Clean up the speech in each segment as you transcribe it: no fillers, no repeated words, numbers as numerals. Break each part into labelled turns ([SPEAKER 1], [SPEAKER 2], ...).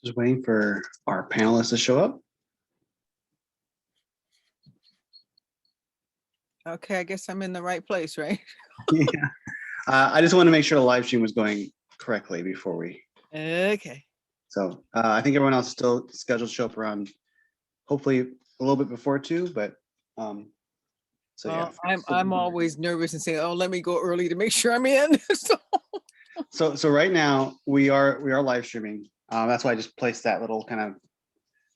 [SPEAKER 1] Just waiting for our panelists to show up.
[SPEAKER 2] Okay, I guess I'm in the right place, right?
[SPEAKER 1] Yeah. I just want to make sure the live stream was going correctly before we.
[SPEAKER 2] Okay.
[SPEAKER 1] So I think everyone else is still scheduled to show up around, hopefully a little bit before 2, but so yeah.
[SPEAKER 2] I'm always nervous and say, oh, let me go early to make sure I'm in.
[SPEAKER 1] So right now we are live streaming. That's why I just placed that little kind of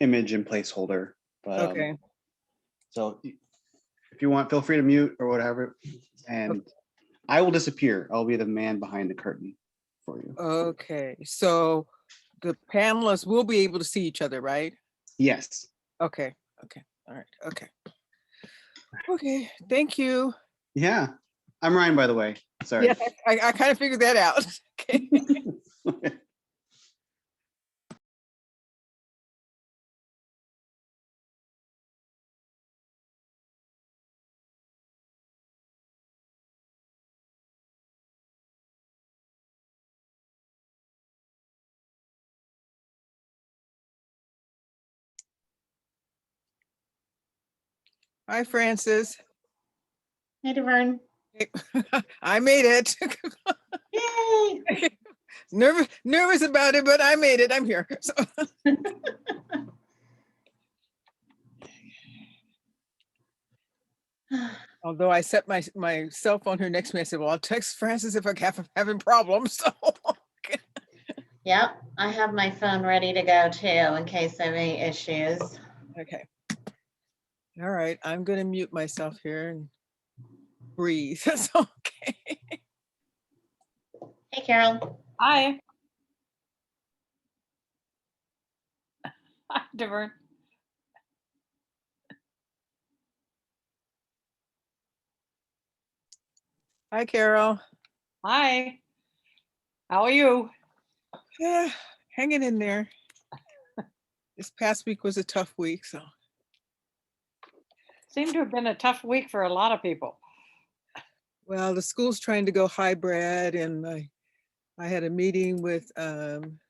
[SPEAKER 1] image and placeholder. But,
[SPEAKER 2] okay.
[SPEAKER 1] So if you want, feel free to mute or whatever, and I will disappear. I'll be the man behind the curtain for you.
[SPEAKER 2] Okay, so the panelists will be able to see each other, right?
[SPEAKER 1] Yes.
[SPEAKER 2] Okay, all right, okay, thank you.
[SPEAKER 1] Yeah, I'm Ryan, by the way. Sorry.
[SPEAKER 2] Yeah, I kind of figured that out. Okay. Hi, Francis.
[SPEAKER 3] Hey, Davern.
[SPEAKER 2] I made it.
[SPEAKER 3] Yay!
[SPEAKER 2] Nervous about it, but I made it. I'm here. So. Although I set my cell phone here next to me, I said, well, I'll text Francis if I have having problems. So.
[SPEAKER 3] Yep, I have my phone ready to go too in case I have any issues.
[SPEAKER 2] Okay. All right, I'm going to mute myself here and breathe. That's okay.
[SPEAKER 3] Hey, Carol.
[SPEAKER 4] Hi. Hi, Davern.
[SPEAKER 2] Hi, Carol.
[SPEAKER 4] Hi. How are you?
[SPEAKER 2] Yeah, hanging in there. This past week was a tough week, so.
[SPEAKER 4] Seemed to have been a tough week for a lot of people.
[SPEAKER 2] Well, the school's trying to go hybrid, and I had a meeting with one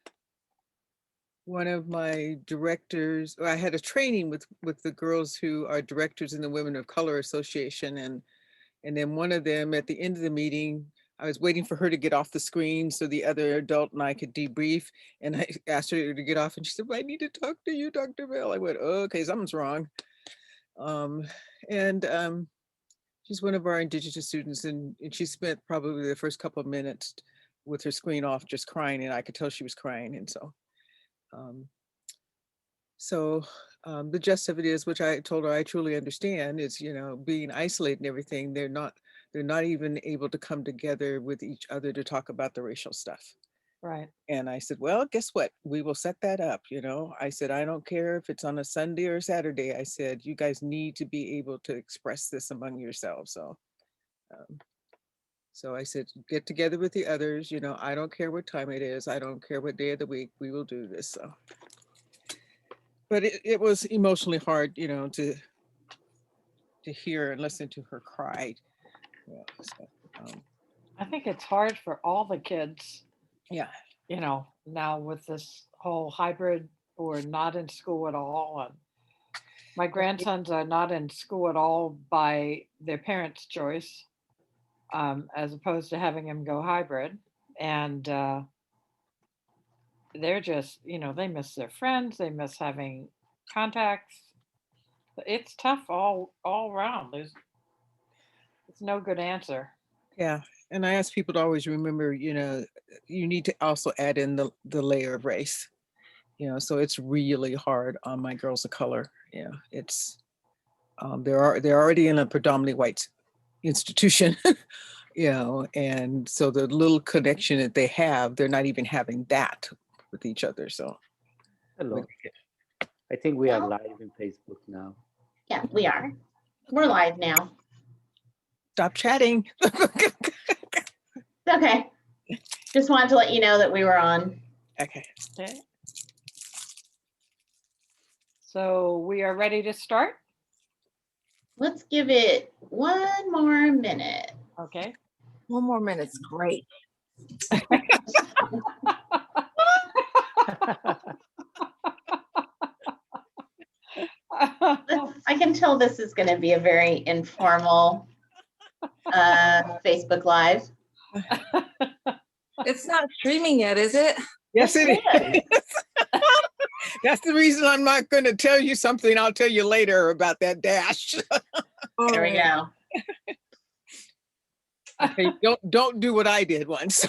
[SPEAKER 2] of my directors, or I had a training with the girls who are directors in the Women of Color Association, and then one of them at the end of the meeting, I was waiting for her to get off the screen so the other adult and I could debrief, and I asked her to get off, and she said, I need to talk to you, Dr. Bell. I went, oh, okay, something's wrong. She's one of our Indigenous students, and she spent probably the first couple of minutes with her screen off just crying, and I could tell she was crying. And the gist of it is, which I told her I truly understand, is, being isolated and everything, they're not even able to come together with each other to talk about the racial stuff.
[SPEAKER 4] Right.
[SPEAKER 2] And I said, well, guess what? We will set that up. I said, I don't care if it's on a Sunday or Saturday. I said, you guys need to be able to express this among yourselves. So I said, get together with the others. I don't care what time it is. I don't care what day of the week. We will do this. So, but it was emotionally hard, to hear and listen to her cry. Yeah,
[SPEAKER 4] I think it's hard for all the kids.
[SPEAKER 2] Yeah.
[SPEAKER 4] Now with this whole hybrid or not in school at all. And my grandsons are not in school at all by their parents' choice, as opposed to having them go hybrid. And they're just, they miss their friends. They miss having contacts. It's tough all around. There's no good answer.
[SPEAKER 2] Yeah. And I ask people to always remember, you need to also add in the layer of race, so it's really hard on my girls of color. Yeah, it's, they're already in a predominantly white institution, and so the little connection that they have, they're not even having that with each other. So.
[SPEAKER 5] Hello. I think we are live in Facebook now.
[SPEAKER 3] Yeah, we are. We're live now.
[SPEAKER 2] Stop chatting.
[SPEAKER 3] Okay. Just wanted to let you know that we were on.
[SPEAKER 2] Okay.
[SPEAKER 4] So we are ready to start.
[SPEAKER 3] Let's give it one more minute.
[SPEAKER 4] Okay.
[SPEAKER 6] 1 more minute's great.
[SPEAKER 3] I can tell this is going to be a very informal Facebook Live.
[SPEAKER 6] It's not streaming yet, is it?
[SPEAKER 2] Yes, it
[SPEAKER 3] Yes,
[SPEAKER 2] is. That's the reason I'm not going to tell you something. I'll tell you later about that dash.
[SPEAKER 3] There we go.
[SPEAKER 2] Okay, don't do what I did once. So.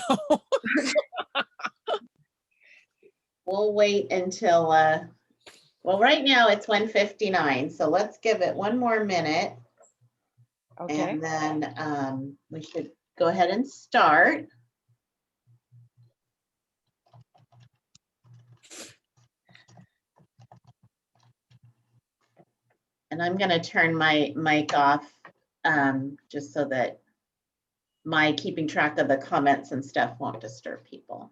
[SPEAKER 3] We'll wait until, well, right now it's 1:59, so let's give it 1 more minute.
[SPEAKER 4] Okay.
[SPEAKER 3] And then we should go ahead and start. And I'm going to turn my mic off just so that my keeping track of the comments and stuff won't disturb people.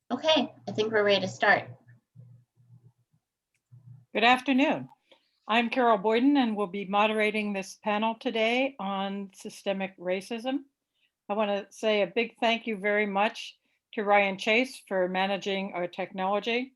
[SPEAKER 3] Okay, I think we're ready to start.
[SPEAKER 4] Good afternoon. I'm Carol Boyden and will be moderating this panel today on systemic racism. I want to say a big thank you very much to Ryan Chase for managing our technology,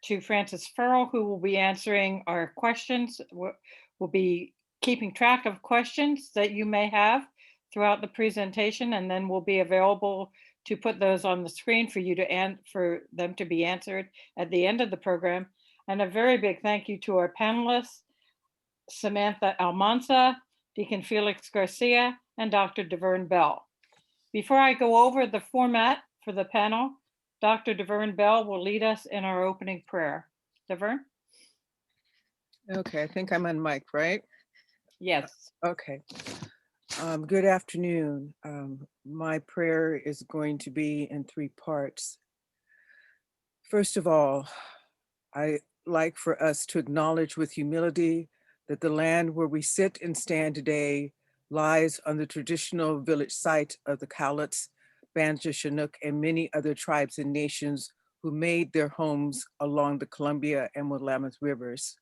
[SPEAKER 4] to Francis Farrell, who will be answering our questions. We'll be keeping track of questions that you may have throughout the presentation, and then we'll be available to put those on the screen for you to for them to be answered at the end of the program. And a very big thank you to our panelists, Samantha Almanza, Deacon Felix Garcia, and Dr. Davern Bell. Before I go over the format for the panel, Dr. Davern Bell will lead us in our opening prayer. Davern?
[SPEAKER 2] Okay, I think I'm on mic, right?
[SPEAKER 4] Yes.
[SPEAKER 2] Okay. Good afternoon. My prayer is going to be in 3 parts. First of all, I like for us to acknowledge with humility that the land where we sit and stand today lies on the traditional village site of the Cowlitz, Banja, Chinook, and many other tribes and nations who made their homes along the Columbia and Willamette rivers.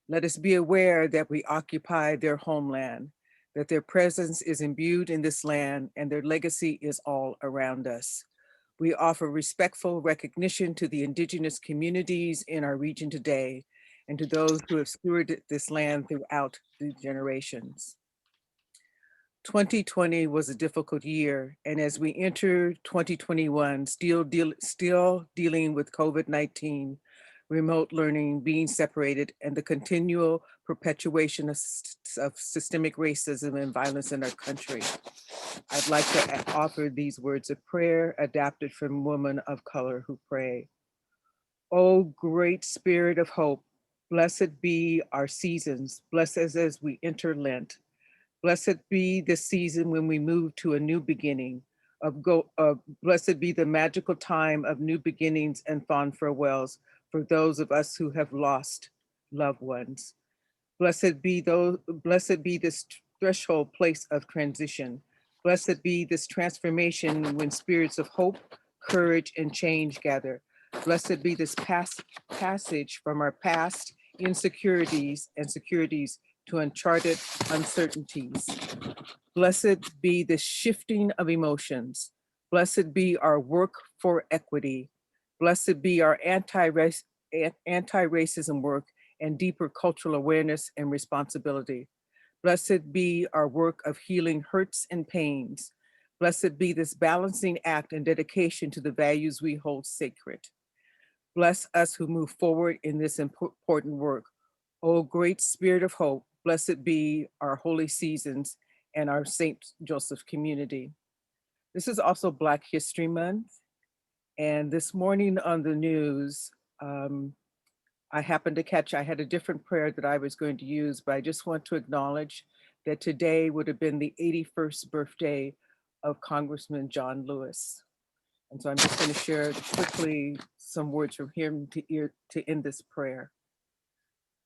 [SPEAKER 2] Let us be aware that we occupy their homeland, that their presence is imbued in this land and their legacy is all around us. We offer respectful recognition to the indigenous communities in our region today and to those who have stewarded this land throughout the generations. 2020 was a difficult year, and as we enter 2021, still dealing with COVID-19, remote learning, being separated, and the continual perpetuation of systemic racism and violence in our country. I'd like to offer these words of prayer adapted from Women of Color Who Pray. Oh, great Spirit of hope, blessed be our seasons, bless us as we enter Lent. Blessed be the season when we move to a new beginning. Blessed be the magical time of new beginnings and fond farewells for those of us who have lost loved ones. Blessed be this threshold place of transition. Blessed be this transformation when spirits of hope, courage, and change gather. Blessed be this passage from our past insecurities and securities to uncharted uncertainties. Blessed be the shifting of emotions. Blessed be our work for equity. Blessed be our anti-racism work and deeper cultural awareness and responsibility. Blessed be our work of healing hurts and pains. Blessed be this balancing act and dedication to the values we hold sacred. Bless us who move forward in this important work. O great Spirit of hope, blessed be our holy seasons and our St. Joseph community. This is also Black History Month. And this morning on the news, I happened to catch, I had a different prayer that I was going to use, but I just want to acknowledge that today would have been the 81st birthday of Congressman John Lewis. And so I'm just going to share quickly some words from him to end this prayer.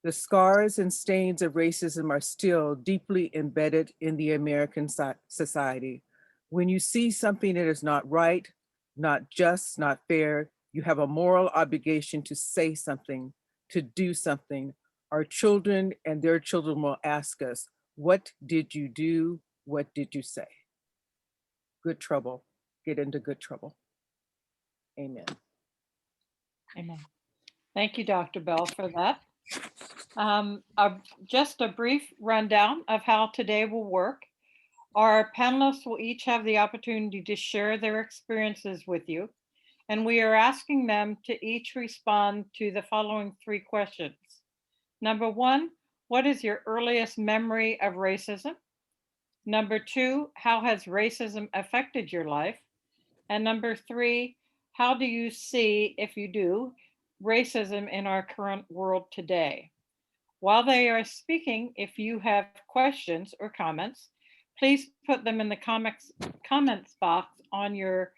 [SPEAKER 2] The scars and stains of racism are still deeply embedded in the American society. When you see something that is not right, not just, not fair, you have a moral obligation to say something, to do something. Our children and their children will ask us, what did you do? What did you say? Good trouble. Get into good trouble. Amen.
[SPEAKER 4] Amen. Thank you, Dr. Bell, for that. Just a brief rundown of how today will work. Our panelists will each have the opportunity to share their experiences with you, and we are asking them to each respond to the following 3 questions. Number 1, what is your earliest memory of racism? Number 2, how has racism affected your life? And number 3, how do you see, if you do, racism in our current world today? While they are speaking, if you have questions or comments, please put them in the comments box on your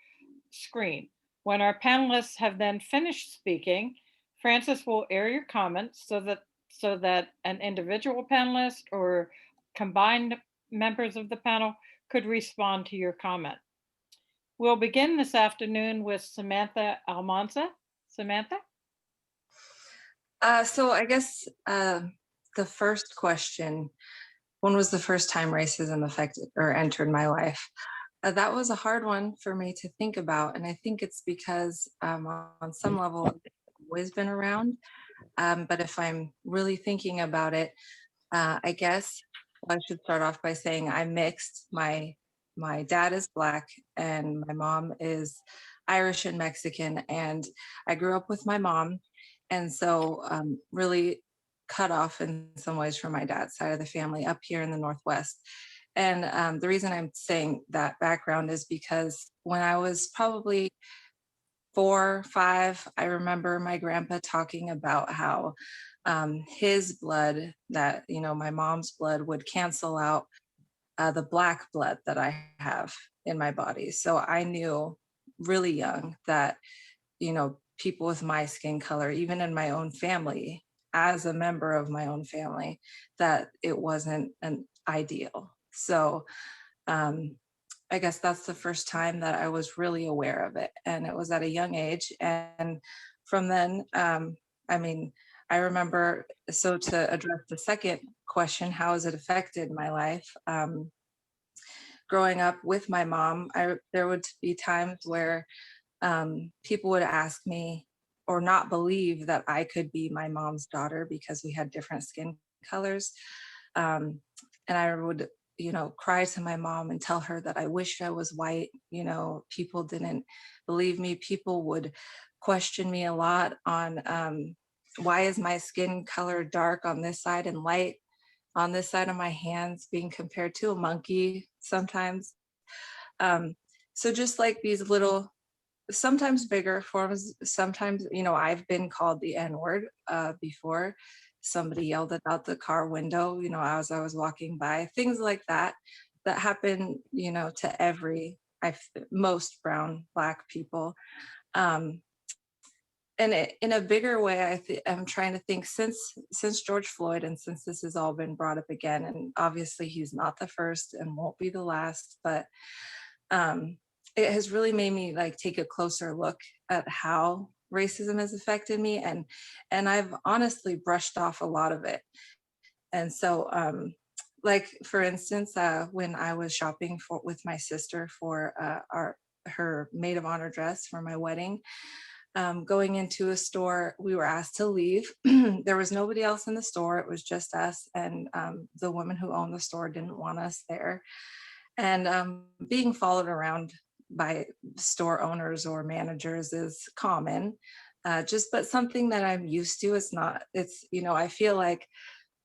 [SPEAKER 4] screen. When our panelists have then finished speaking, Francis will air your comments so that an individual panelist or combined members of the panel could respond to your comment. We'll begin this afternoon with Samantha Almanza. Samantha?
[SPEAKER 6] So I guess the first question, when was the first time racism affected or entered my life? That was a hard one for me to think about. And I think it's because on some level, it's always been around. But if I'm really thinking about it, I guess I should start off by saying I'm mixed. My dad is Black and my mom is Irish and Mexican. And I grew up with my mom. And so really cut off in some ways from my dad's side of the family up here in the Northwest. And the reason I'm saying that background is because when I was probably 4 or 5, I remember my grandpa talking about how his blood, that, my mom's blood, would cancel out the Black blood that I have in my body. So I knew really young that, people with my skin color, even in my own family, as a member of my own family, that it wasn't an ideal. So I guess that's the first time that I was really aware of it. And it was at a young age. And from then, I remember, so to address the second question, how has it affected my life? Growing up with my mom, there would be times where people would ask me or not believe that I could be my mom's daughter because we had different skin colors. And I would, cry to my mom and tell her that I wished I was white. People didn't believe me. People would question me a lot on why is my skin color dark on this side and light on this side of my hands, being compared to a monkey sometimes. So just like these little, sometimes bigger forms, sometimes, I've been called the N-word before. Somebody yelled it out the car window, as I was walking by, things like that happen, to most brown, Black people. And in a bigger way, I'm trying to think since George Floyd, and since this has all been brought up again, and obviously he's not the first and won't be the last, but it has really made me take a closer look at how racism has affected me, and I've honestly brushed off a lot of it. And so for instance, when I was shopping with my sister for her maid of honor dress for my wedding, going into a store, we were asked to leave. There was nobody else in the store. It was just us, and the woman who owned the store didn't want us there. And being followed around by store owners or managers is common, but something that I'm used to. I feel like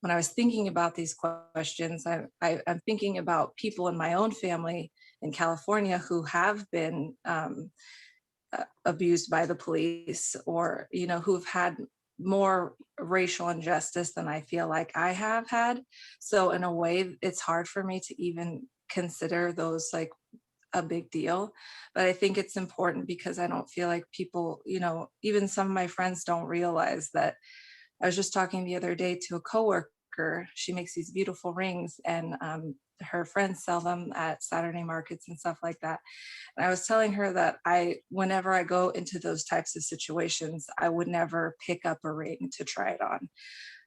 [SPEAKER 6] when I was thinking about these questions, I'm thinking about people in my own family in California who have been abused by the police, or, you know, who've had more racial injustice than I feel like I have had. So in a way, it's hard for me to even consider those like a big deal. But I think it's important because I don't feel like people, you know, even some of my friends don't realize that. I was just talking the other day to a coworker. She makes these beautiful rings, and her friends sell them at Saturday markets and stuff like that. And I was telling her that whenever I go into those types of situations, I would never pick up a ring to try it on.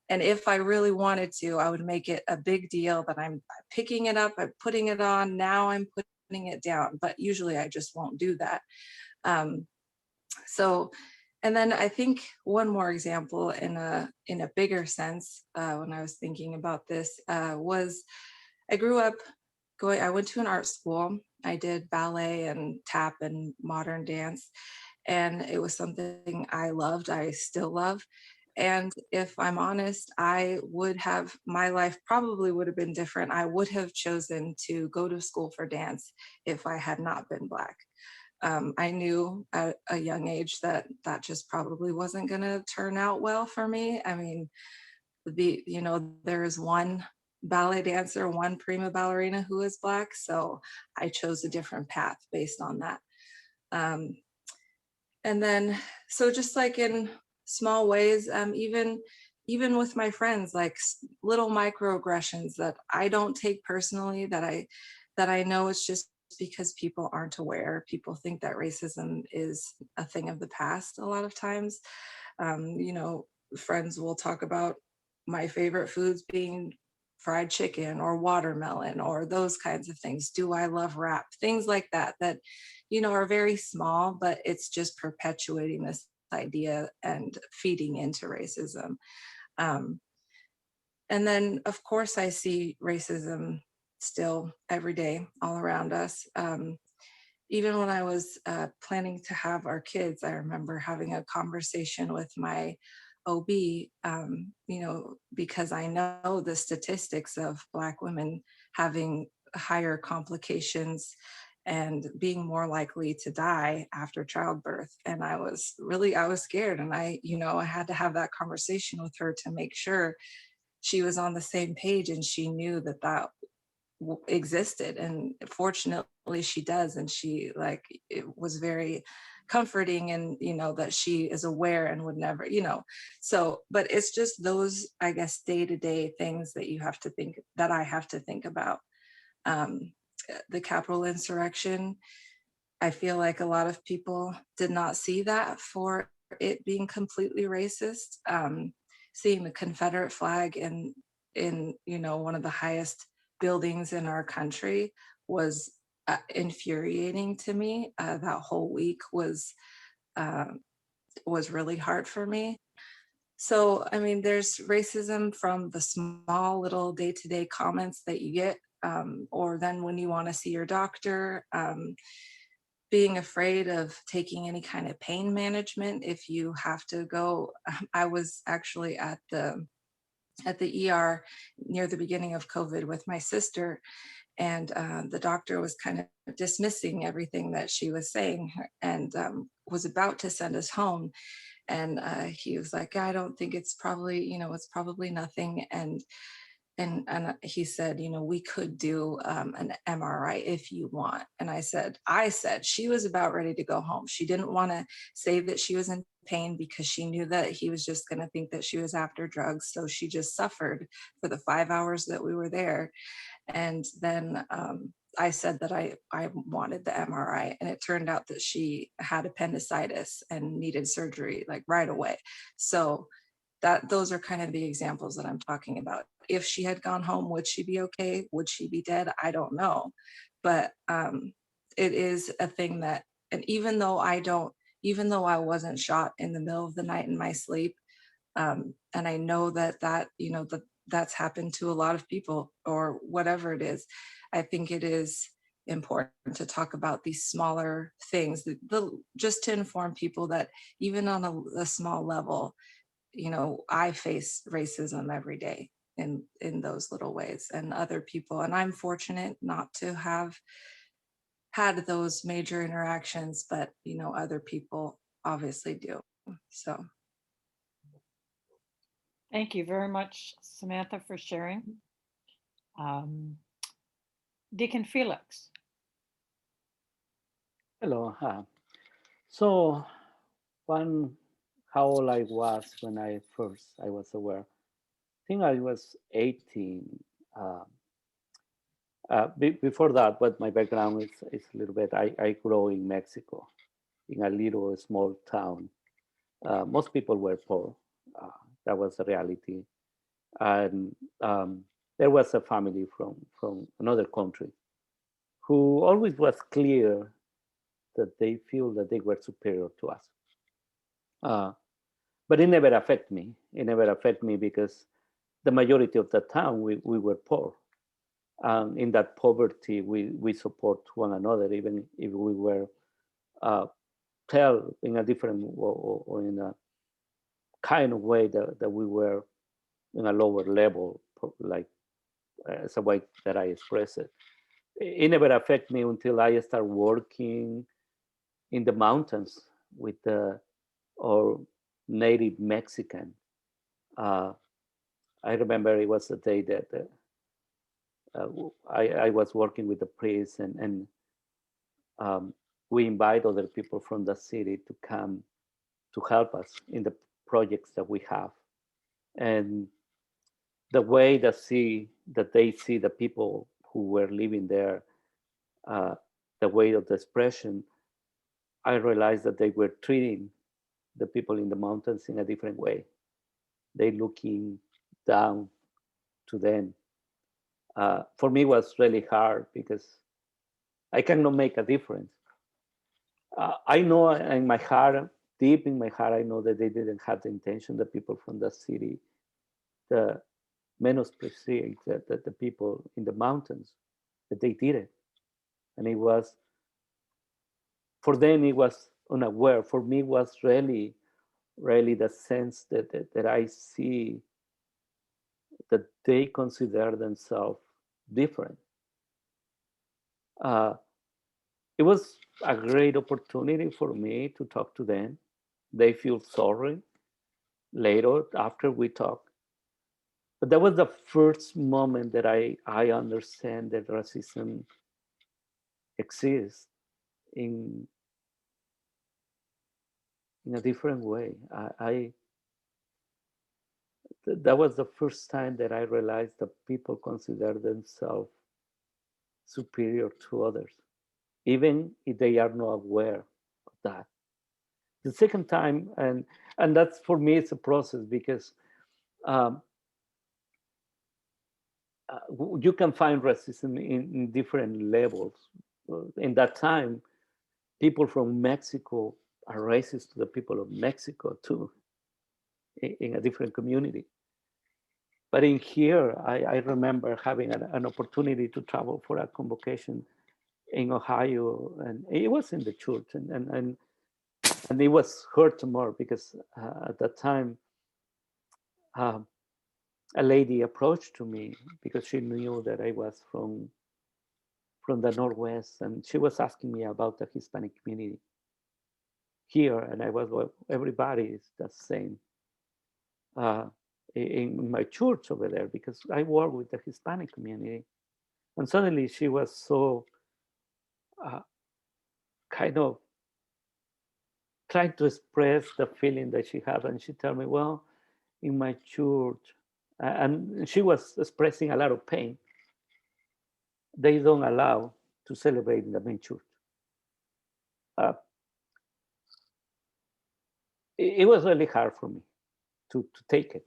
[SPEAKER 6] And if I really wanted to, I would make it a big deal that I'm picking it up, I'm putting it on, now I'm putting it down. But usually I just won't do that. Um, so and then I think one more example in a bigger sense, when I was thinking about this, was I grew up I went to an art school. I did ballet and tap and modern dance, and it was something I loved. I still love. And if I'm honest, my life probably would have been different. I would have chosen to go to school for dance if I had not been Black. I knew at a young age that just probably wasn't going to turn out well for me. I mean, there is one ballet dancer, one prima ballerina who is Black, so I chose a different path based on that. And then, so just like in small ways, even with my friends, like little microaggressions that I don't take personally, that I know it's just because people aren't aware. People think that racism is a thing of the past a lot of times. You know, friends will talk about my favorite foods being fried chicken or watermelon or those kinds of things. Do I love rap? Things like that, you know, are very small, but it's just perpetuating this idea and feeding into racism. And then, of course, I see racism still every day all around us. Even when I was planning to have our kids, I remember having a conversation with my OB, you know, because I know the statistics of Black women having higher complications and being more likely to die after childbirth. And I was scared. And I had to have that conversation with her to make sure she was on the same page and she knew that existed. And fortunately she does. And it was very comforting, and that she is aware and would never, but it's just those, I guess, day-to-day things that I have to think about. The Capitol insurrection, I feel like a lot of people did not see that for it being completely racist. Seeing the Confederate flag in one of the highest buildings in our country was infuriating to me. That whole week was really hard for me. So, I mean, there's racism from the small little day-to-day comments that you get, or then when you want to see your doctor, being afraid of taking any kind of pain management if you have to go. I was actually at the ER near the beginning of COVID with my sister, and the doctor was kind of dismissing everything that she was saying, and was about to send us home. And he was like, I don't think it's probably, it's probably nothing. And he said, we could do an MRI if you want. And I said, she was about ready to go home. She didn't want to say that she was in pain because she knew that he was just going to think that she was after drugs. So she just suffered for the 5 hours that we were there. And then I said that I wanted the MRI, and it turned out that she had appendicitis and needed surgery like right away. So those are kind of the examples that I'm talking about. If she had gone home, would she be okay? Would she be dead? I don't know. But it is a thing that, and even though I wasn't shot in the middle of the night in my sleep, and I know that's happened to a lot of people or whatever it is, I think it is important to talk about these smaller things, just to inform people that even on a small level, I face racism every day in those little ways, and other people. And I'm fortunate not to have had those major interactions, but you know, other people obviously do. So
[SPEAKER 4] Thank you very much, Samantha, for sharing. Deacon Felix.
[SPEAKER 5] Hello. So how old I was when I was aware. I think I was 18. Before that, but my background is a little bit, I grew in Mexico, in a little small town. Most people were poor. That was the reality. And there was a family from another country who always was clear that they feel that they were superior to us. But it never affected me. It never affected me because the majority of the time we were poor. In that poverty, we support one another, even if we were tell in a different or in a kind of way that we were in a lower level, like as a way that I express it. It never affected me until I started working in the mountains with or native Mexican. I remember it was the day that I was working with the priest, and we invite other people from the city to come to help us in the projects that we have. And the way that they see the people who were living there, the way of the expression, I realized that they were treating the people in the mountains in a different way. They looking down to them. For me, it was really hard because I cannot make a difference. I know in my heart, deep in my heart, I know that they didn't have the intention, the people from the city, the menospreciate the people in the mountains, that they did it. And it was, for them, it was unaware. For me, it was really, really the sense that I see that they consider themselves different. It was a great opportunity for me to talk to them. They feel sorry later after we talk. But that was the first moment that I understand that racism exists in a different way. That was the first time that I realized that people consider themselves superior to others, even if they are not aware of that. The second time, and that's for me, it's a process because you can find racism in different levels. In that time, people from Mexico are racist to the people of Mexico too, in a different community. But in here, I remember having an opportunity to travel for a convocation in Ohio, and it was in the church, and it was hurt more because at that time, a lady approached to me because she knew that I was from the Northwest, and she was asking me about the Hispanic community here, and I was, well, everybody is the same in my church over there because I work with the Hispanic community. And suddenly she was so kind of trying to express the feeling that she had, and she told me, well, in my church, and she was expressing a lot of pain. They don't allow to celebrate in the main church. It was really hard for me to take it.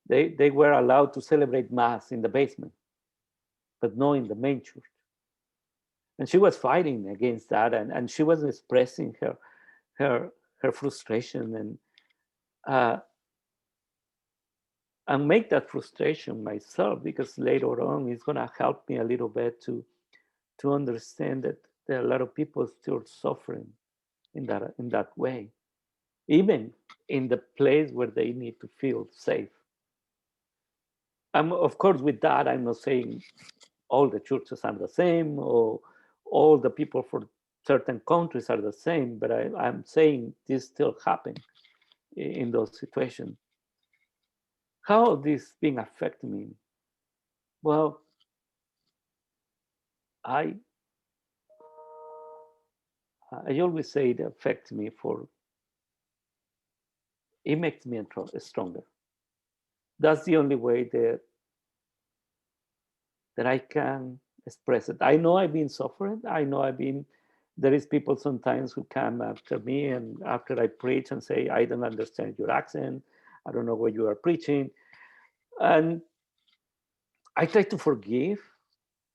[SPEAKER 5] They were allowed to celebrate Mass in the basement, but not in the main church. And she was fighting against that, and she was expressing her frustration and make that frustration myself, because later on it's going to help me a little bit to understand that there are a lot of people still suffering in that way, even in the place where they need to feel safe. Of course, with that, I'm not saying all the churches are the same, or all the people for certain countries are the same, but I'm saying this still happen in those situations. How this being affect me? Well, I always say it affects me for, it makes me stronger. That's the only way that I can express it. I know I've been suffering. I know there is people sometimes who come after me and after I preach and say, I don't understand your accent. I don't know what you are preaching. And I try to forgive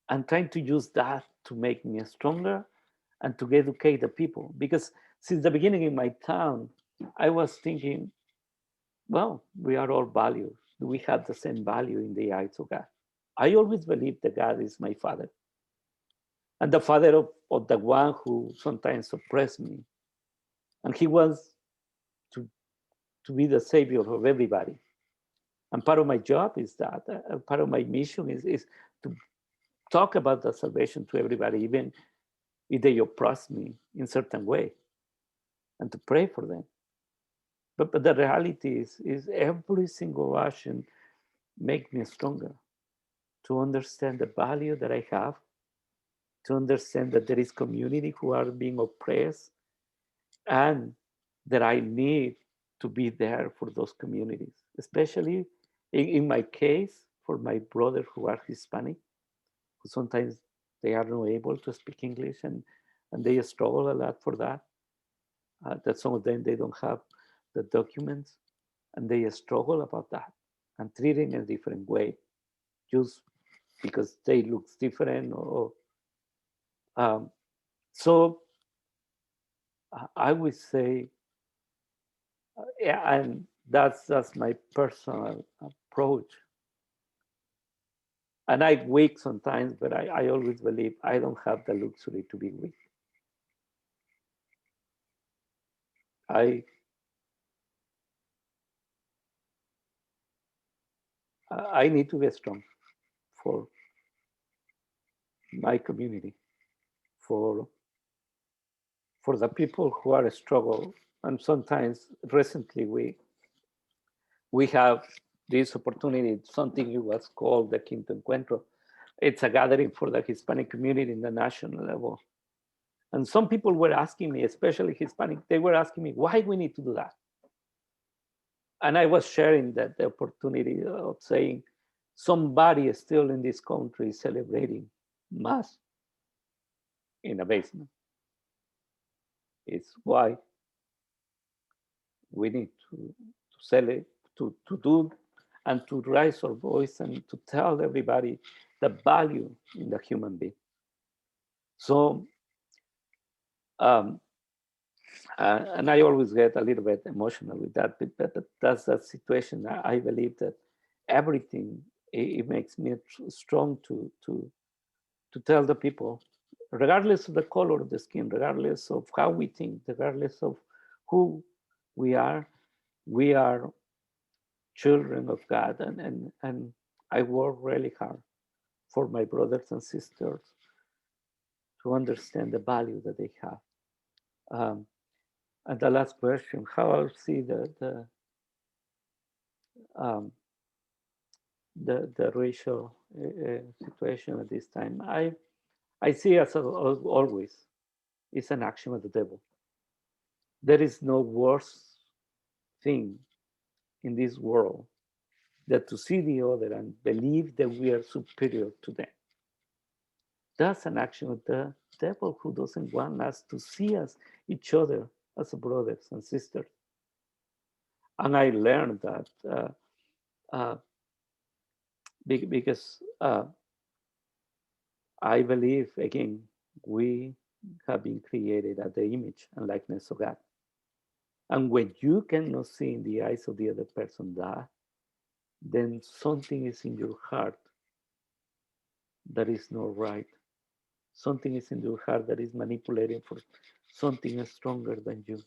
[SPEAKER 5] and trying to use that to make me stronger and to educate the people. Because since the beginning in my town, I was thinking, well, we are all values. We have the same value in the eyes of God. I always believe that God is my father and the father of the one who sometimes oppressed me. And he wants to be the savior of everybody. And part of my job is that, part of my mission is to talk about the salvation to everybody, even if they oppress me in certain way, and to pray for them. But the reality is every single action make me stronger, to understand the value that I have, to understand that there is community who are being oppressed, and that I need to be there for those communities, especially in my case, for my brothers who are Hispanic, who sometimes they are not able to speak English and they struggle a lot for that. That some of them, they don't have the documents and they struggle about that and treat it in a different way, just because they look different or so I would say, yeah, and that's my personal approach. And I weak sometimes, but I always believe I don't have the luxury to be weak. I need to be strong for my community, for the people who are struggle. And sometimes recently we have this opportunity, something it was called the Quinto Encuentro. It's a gathering for the Hispanic community in the national level. And some people were asking me, especially Hispanic, they were asking me why we need to do that. And I was sharing that the opportunity of saying somebody is still in this country celebrating Mass in a basement. It's why we need to celebrate, to do, and to raise our voice and to tell everybody the value in the human being. So, and I always get a little bit emotional with that, but that's the situation. I believe that everything, it makes me strong to tell the people, regardless of the color of the skin, regardless of how we think, regardless of who we are children of God, and I work really hard for my brothers and sisters to understand the value that they have. And the last question, how I see the racial situation at this time, I see as always, it's an action of the devil. There is no worse thing in this world than to see the other and believe that we are superior to them. That's an action of the devil, who doesn't want us to see us, each other, as brothers and sisters. And I learned that because I believe, again, we have been created at the image and likeness of God. And when you cannot see in the eyes of the other person that, then something is in your heart that is not right. Something is in your heart that is manipulating for something stronger than you.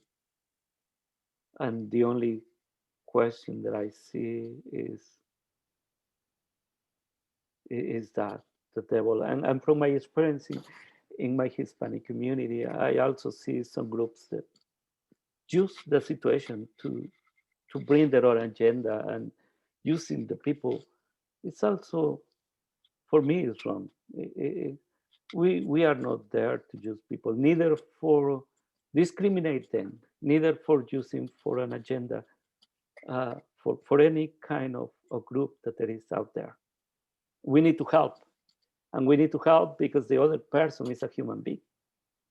[SPEAKER 5] And the only question that I see is that the devil, and from my experience in my Hispanic community, I also see some groups that use the situation to bring their own agenda, and using the people. It's also, for me, it's wrong. We are not there to use people, neither for discriminate them, neither for using for an agenda, for any kind of group that there is out there. We need to help, and we need to help because the other person is a human being,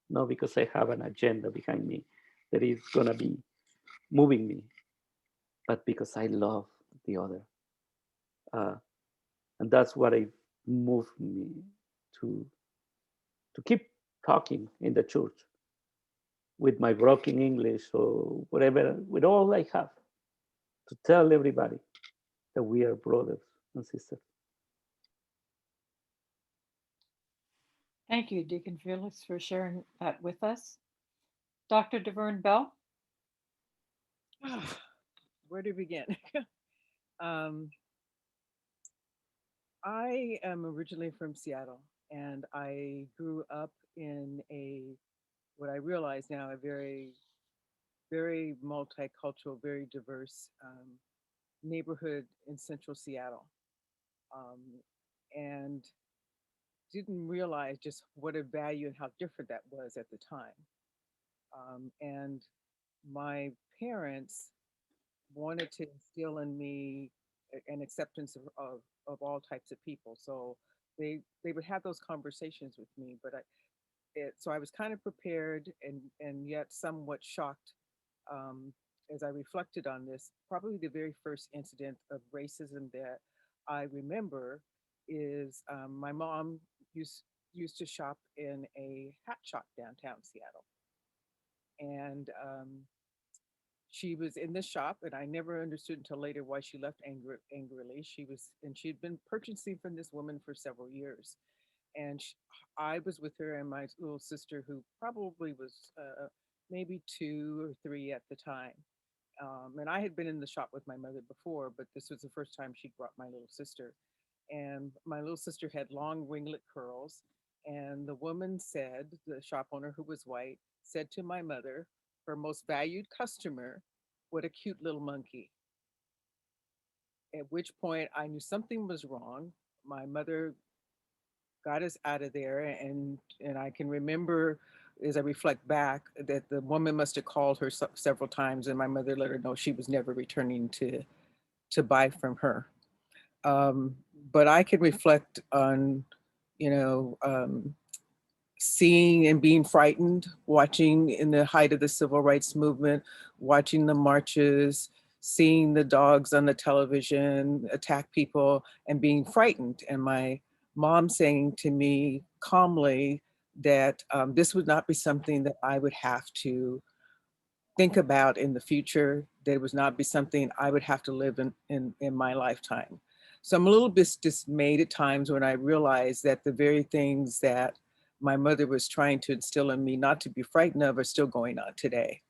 [SPEAKER 5] not because I have an agenda behind me that is gonna be moving me, but because I love the other. And that's what it moved me to keep talking in the church with my broken English or whatever, with all I have, to tell everybody that we are brothers and sisters.
[SPEAKER 4] Thank you, Deacon Felix, for sharing that with us. Dr. Davern Bell?
[SPEAKER 2] Where to begin? um, I am originally from Seattle, and I grew up in what I realize now, a very, very multicultural, very diverse neighborhood in central Seattle. Um, and didn't realize just what a value and how different that was at the time. And my parents wanted to instill in me an acceptance of all types of people. So they would have those conversations with me, but so I was kind of prepared and yet somewhat shocked as I reflected on this. Probably the very first incident of racism that I remember is my mom used to shop in a hat shop downtown Seattle, and she was in the shop, and I never understood until later why she left angrily. She'd been purchasing from this woman for several years, and I was with her and my little sister, who probably was maybe 2 or 3 at the time. And I had been in the shop with my mother before, but this was the first time she brought my little sister. And my little sister had long ringlet curls. And the woman said, the shop owner, who was white, said to my mother, her most valued customer, "What a cute little monkey." At which point I knew something was wrong. My mother got us out of there, and I can remember, as I reflect back, that the woman must have called her several times, and my mother let her know she was never returning to buy from her. But I can reflect on, you know, seeing and being frightened, watching in the height of the civil rights movement, watching the marches, seeing the dogs on the television attack people, and being frightened. And my mom saying to me calmly that this would not be something that I would have to think about in the future, that it would not be something I would have to live in my lifetime. So I'm a little bit dismayed at times when I realize that the very things that my mother was trying to instill in me not to be frightened of are still going on today.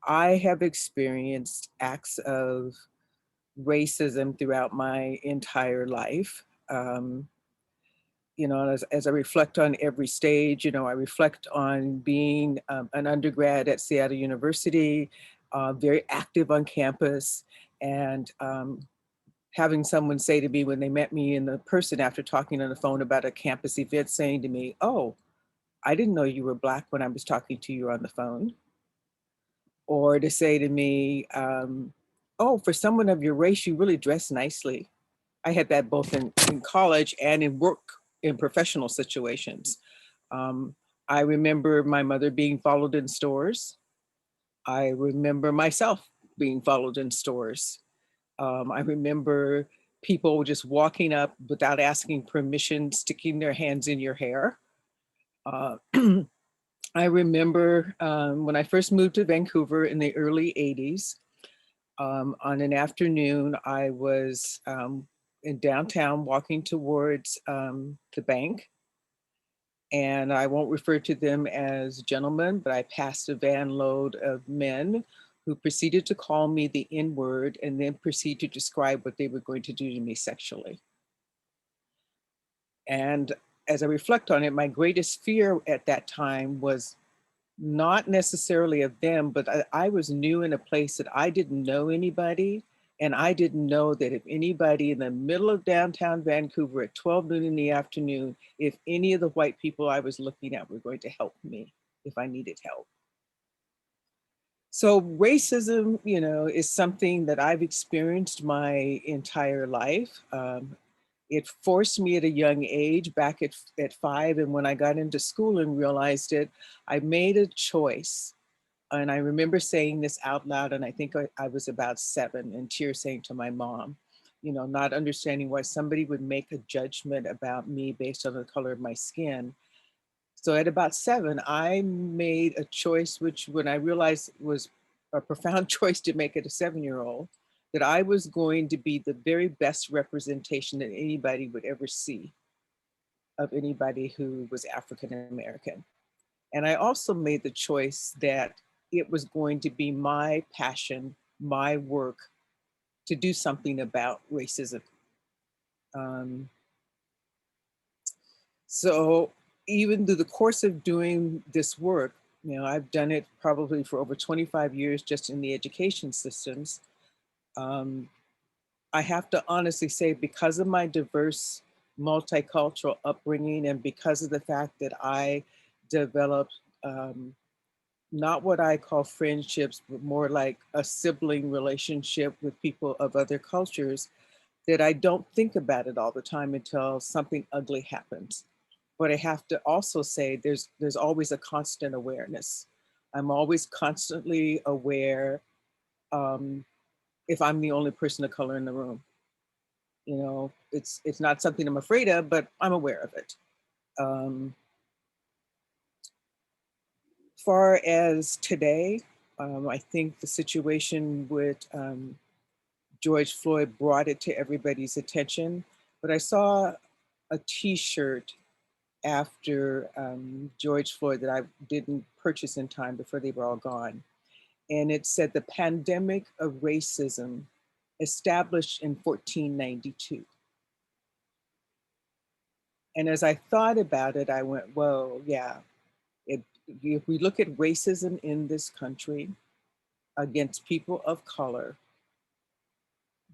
[SPEAKER 2] I have experienced acts of racism throughout my entire life. You know, as I reflect on every stage, you know, I reflect on being an undergrad at Seattle University, very active on campus, and having someone say to me when they met me in the person after talking on the phone about a campus event, saying to me, "Oh, I didn't know you were Black when I was talking to you on the phone." Or to say to me, "Oh, for someone of your race, you really dress nicely." I had that both in college and in work, in professional situations. I remember my mother being followed in stores. I remember myself being followed in stores. I remember people just walking up without asking permission, sticking their hands in your hair. Uh, I remember when I first moved to Vancouver in the early 80s, on an afternoon, I was in downtown walking towards the bank. And I won't refer to them as gentlemen, but I passed a van load of men who proceeded to call me the N-word and then proceed to describe what they were going to do to me sexually. And as I reflect on it, my greatest fear at that time was not necessarily of them, but I was new in a place that I didn't know anybody. And I didn't know that if anybody in the middle of downtown Vancouver at 12 noon in the afternoon, if any of the white people I was looking at were going to help me if I needed help. So racism, you know, is something that I've experienced my entire life. It forced me at a young age, back at 5, and when I got into school and realized it, I made a choice. And I remember saying this out loud, and I think I was about 7, and tears saying to my mom, you know, not understanding why somebody would make a judgment about me based on the color of my skin. So at about 7, I made a choice, which when I realized was a profound choice to make at a 7-year-old, that I was going to be the very best representation that anybody would ever see of anybody who was African American. And I also made the choice that it was going to be my passion, my work to do something about racism. So even through the course of doing this work, you know, I've done it probably for over 25 years just in the education systems. I have to honestly say, because of my diverse multicultural upbringing and because of the fact that I developed not what I call friendships, but more like a sibling relationship with people of other cultures, that I don't think about it all the time until something ugly happens. But I have to also say there's always a constant awareness. I'm always constantly aware if I'm the only person of color in the room. You know, it's not something I'm afraid of, but I'm aware of it. Far as today, I think the situation with George Floyd brought it to everybody's attention. But I saw a T-shirt after George Floyd that I didn't purchase in time before they were all gone. And it said the pandemic of racism established in 1492. And as I thought about it, I went, whoa, yeah. If we look at racism in this country against people of color,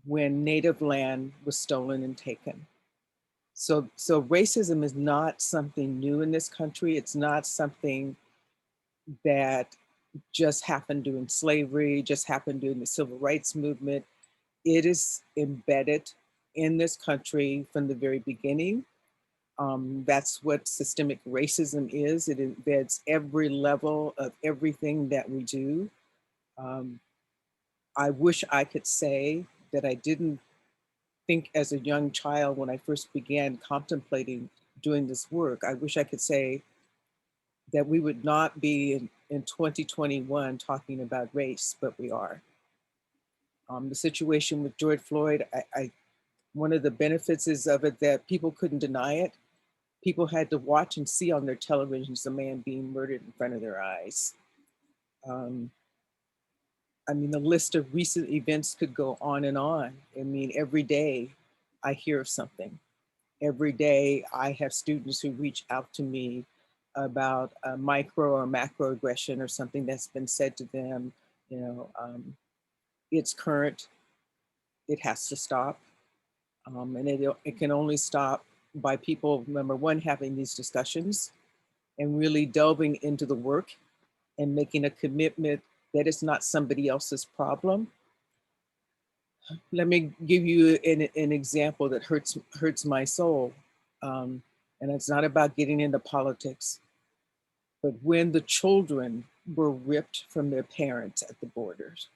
[SPEAKER 2] when native land was stolen and taken. So racism is not something new in this country. It's not something that just happened during slavery, just happened during the civil rights movement. It is embedded in this country from the very beginning. That's what systemic racism is. It embeds every level of everything that we do. I wish I could say that I didn't think as a young child when I first began contemplating doing this work. I wish I could say that we would not be in 2021 talking about race, but we are. The situation with George Floyd, one of the benefits is of it that people couldn't deny it. People had to watch and see on their televisions a man being murdered in front of their eyes. I mean, the list of recent events could go on and on. I mean, every day I hear of something. Every day I have students who reach out to me about a micro or macro aggression or something that's been said to them. You know, it's current, it has to stop. And it can only stop by people, number one, having these discussions and really delving into the work and making a commitment that it's not somebody else's problem. Let me give you an example that hurts my soul. And it's not about getting into politics, but when the children were ripped from their parents at the borders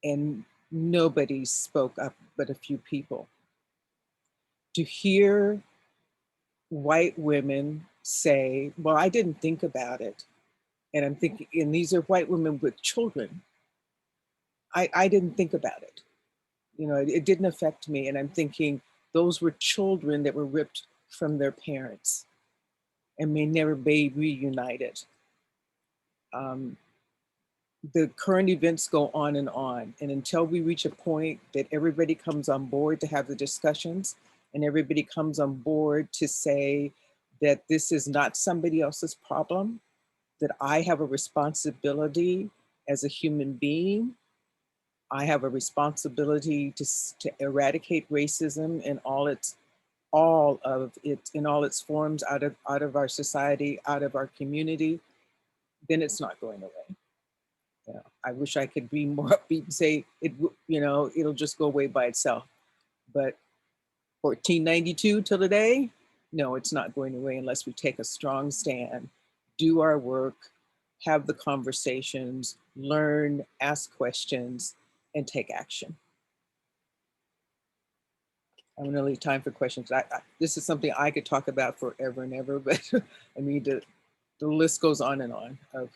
[SPEAKER 2] and nobody spoke up but a few people, to hear white women say, well, I didn't think about it. And I'm thinking, and these are white women with children. I didn't think about it. You know, it didn't affect me. And I'm thinking those were children that were ripped from their parents and may never be reunited. The current events go on. And until we reach a point that everybody comes on board to have the discussions and everybody comes on board to say that this is not somebody else's problem, that I have a responsibility as a human being. I have a responsibility to eradicate racism in all of its forms out of our society, out of our community, then it's not going away. You know, I wish I could be more upbeat and say it'll just go away by itself. But 1492 till today, no, it's not going away unless we take a strong stand, do our work, have the conversations, learn, ask questions, and take action. I'm gonna leave time for questions. This is something I could talk about forever and ever, but I mean, the list goes on and on of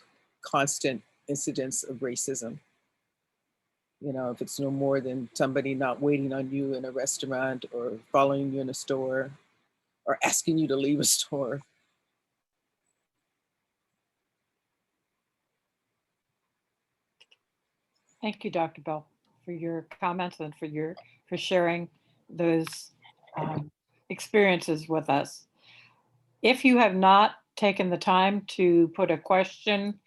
[SPEAKER 2] constant incidents of racism. You know, if it's no more than somebody not waiting on you in a restaurant or following you in a store or asking you to leave a store.
[SPEAKER 4] Thank you, Dr. Bell, for your comments and for sharing those experiences with us. If you have not taken the time to put a question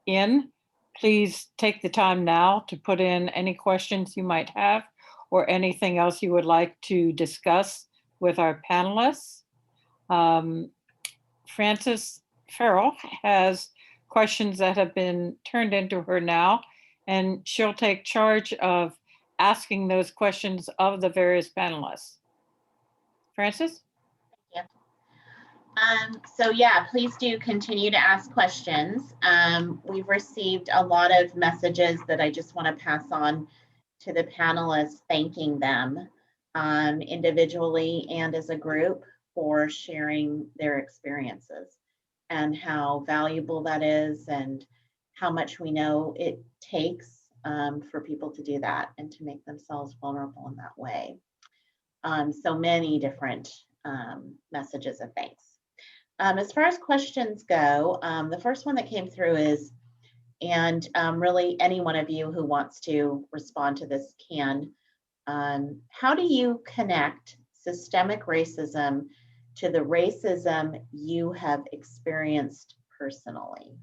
[SPEAKER 4] in, please take the time now to put in any questions you might have or anything else you would like to discuss with our panelists. Frances Farrell has questions that have been turned into her now, and she'll take charge of asking those questions of the various panelists. Frances?
[SPEAKER 3] Yeah. So yeah, please do continue to ask questions. We've received a lot of messages that I just want to pass on to the panelists, thanking them individually and as a group for sharing their experiences and how valuable that is and how much we know it takes for people to do that and to make themselves vulnerable in that way. So many different messages of thanks. As far as questions go, the first one that came through is, and really any one of you who wants to respond to this can, how do you connect systemic racism to the racism you have experienced personally?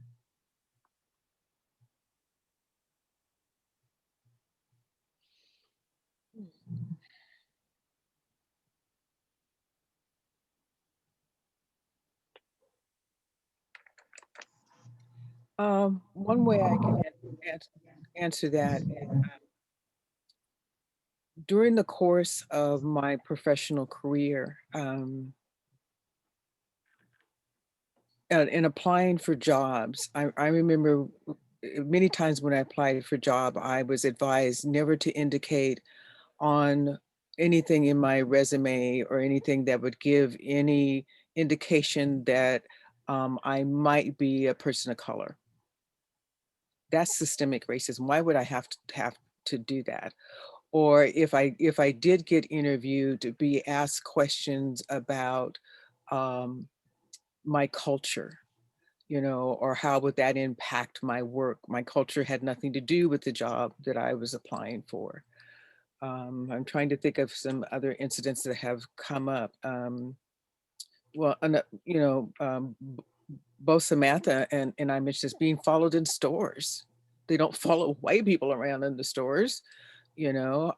[SPEAKER 2] One way I can answer that, during the course of my professional career, in applying for jobs, I remember many times when I applied for a job, I was advised never to indicate on anything in my resume or anything that would give any indication that I might be a person of color. That's systemic racism. Why would I have to do that? Or if I did get interviewed, to be asked questions about my culture, you know, or how would that impact my work? My culture had nothing to do with the job that I was applying for. I'm trying to think of some other incidents that have come up. Both Samantha and I mentioned this, being followed in stores. They don't follow white people around in the stores, you know.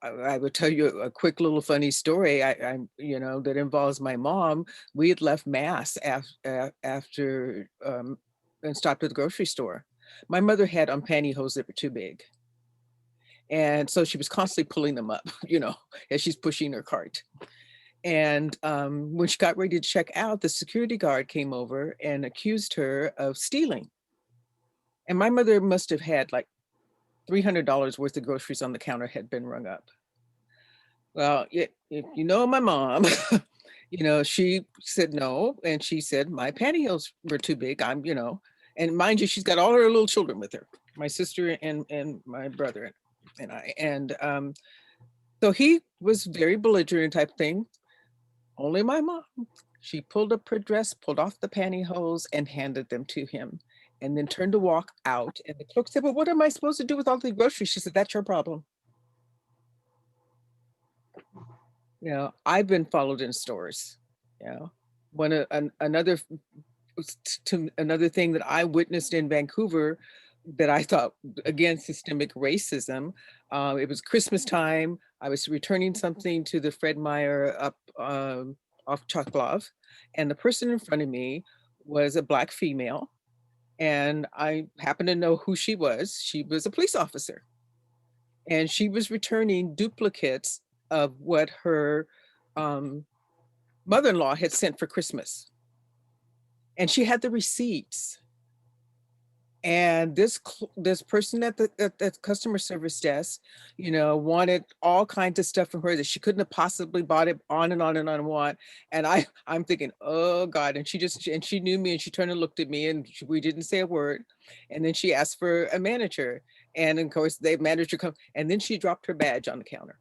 [SPEAKER 2] I would tell you a quick little funny story. That involves my mom. We had left Mass after and stopped at the grocery store. My mother had on pantyhose that were too big. And so she was constantly pulling them up, you know, as she's pushing her cart. And when she got ready to check out, the security guard came over and accused her of stealing. And my mother must have had like $300 worth of groceries on the counter had been rung up. Well, if you know my mom, you know, she said no. And she said, my pantyhose were too big. And mind you, she's got all her little children with her, my sister and my brother and I. And so he was very belligerent type thing. Only my mom. She pulled up her dress, pulled off the pantyhose and handed them to him, and then turned to walk out. And the clerk said, well, what am I supposed to do with all the groceries? She said, that's your problem. You know, I've been followed in stores, you know. Another another thing that I witnessed in Vancouver that I thought, again, systemic racism. It was Christmas time. I was returning something to the Fred Meyer up off Chocolove, and the person in front of me was a Black female, and I happened to know who she was. She was a police officer, and she was returning duplicates of what her mother-in-law had sent for Christmas. And she had the receipts. And this person at the customer service desk, you know, wanted all kinds of stuff from her that she couldn't have possibly bought it, on and on and on and on. And I'm thinking, oh God. And she knew me, and she turned and looked at me, and we didn't say a word. And then she asked for a manager. And of course the manager come, and then she dropped her badge on the counter.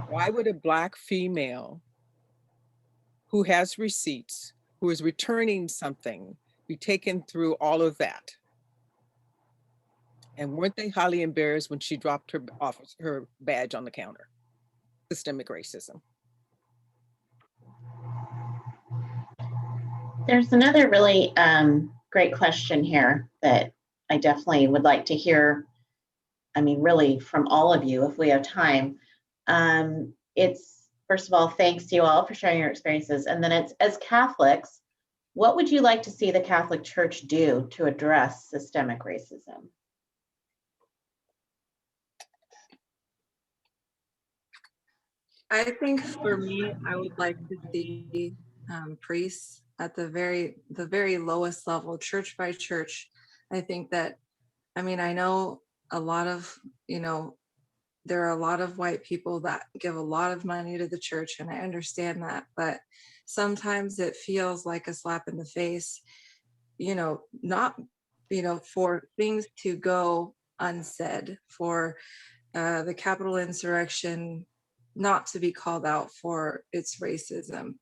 [SPEAKER 2] Why would a Black female who has receipts, who is returning something, be taken through all of that? And weren't they highly embarrassed when she dropped her badge on the counter? Systemic racism.
[SPEAKER 3] There's another really great question here that I definitely would like to hear, I mean, really from all of you if we have time. It's, first of all, thanks to you all for sharing your experiences. And then it's, as Catholics, what would you like to see the Catholic Church do to address systemic racism?
[SPEAKER 6] I think for me, I would like to see priests at the very lowest level, church by church. I think that, I mean, I know a lot of, you know, there are a lot of white people that give a lot of money to the church, and I understand that, but sometimes it feels like a slap in the face, you know, not, you know, for things to go unsaid, for the Capitol insurrection not to be called out for its racism,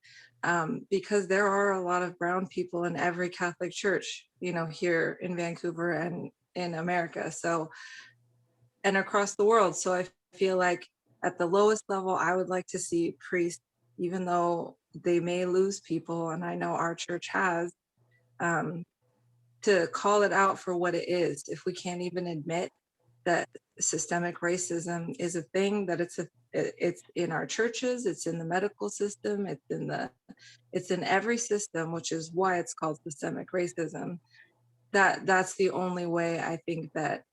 [SPEAKER 6] because there are a lot of brown people in every Catholic church, you know, here in Vancouver and in America, so, and across the world. So I feel like at the lowest level, I would like to see priests, even though they may lose people, and I know our church has, to call it out for what it is. If we can't even admit that systemic racism is a thing, that it's in our churches, it's in the medical system, it's in every system, which is why it's called systemic racism. That's the only way I think that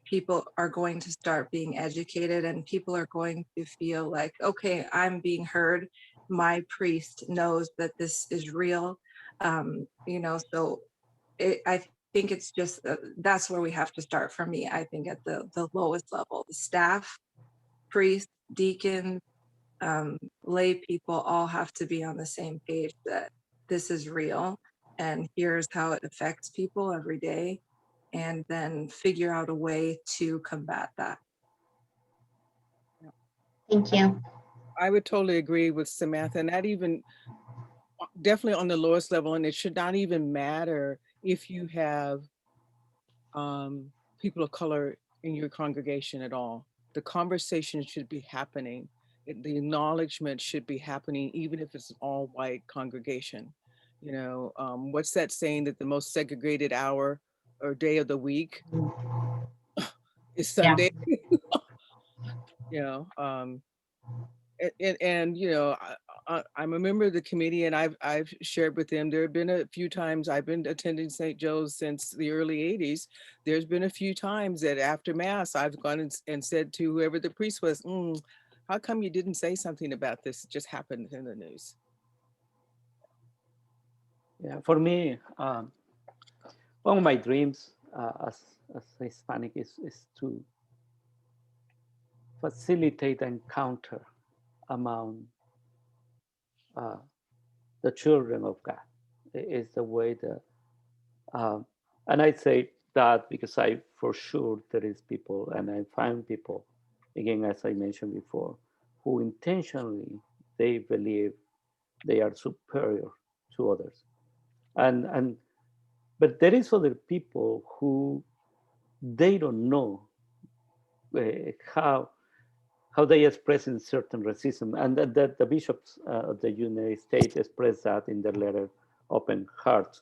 [SPEAKER 6] people are going to start being educated, and people are going to feel like, okay, I'm being heard. My priest knows that this is real. You know, so I think it's just that's where we have to start for me. I think at the lowest level, the staff, priests, deacons, lay people all have to be on the same page that this is real, and here's how it affects people every day, and then figure out a way to combat that.
[SPEAKER 3] Thank you.
[SPEAKER 2] I would totally agree with Samantha, and that even definitely on the lowest level, and it should not even matter if you have people of color in your congregation at all. The conversation should be happening. The acknowledgement should be happening, even if it's an all white congregation. You know, what's that saying, that the most segregated hour or day of the week is Sunday? Yeah. You know, and you know, I'm a member of the committee, and I've shared with them. There have been a few times I've been attending St. Joe's since the early '80s. There's been a few times that after Mass, I've gone and said to whoever the priest was, how come you didn't say something about this? It just happened in the news.
[SPEAKER 5] Yeah, for me, one of my dreams as Hispanic is to facilitate encounter among the children of God. Is the way that, and I say that because I, for sure, there is people, and I find people, again, as I mentioned before, who intentionally, they believe they are superior to others. But there is other people who, they don't know how they express in certain racism, and that the bishops of the United States express that in their letter, Open Hearts,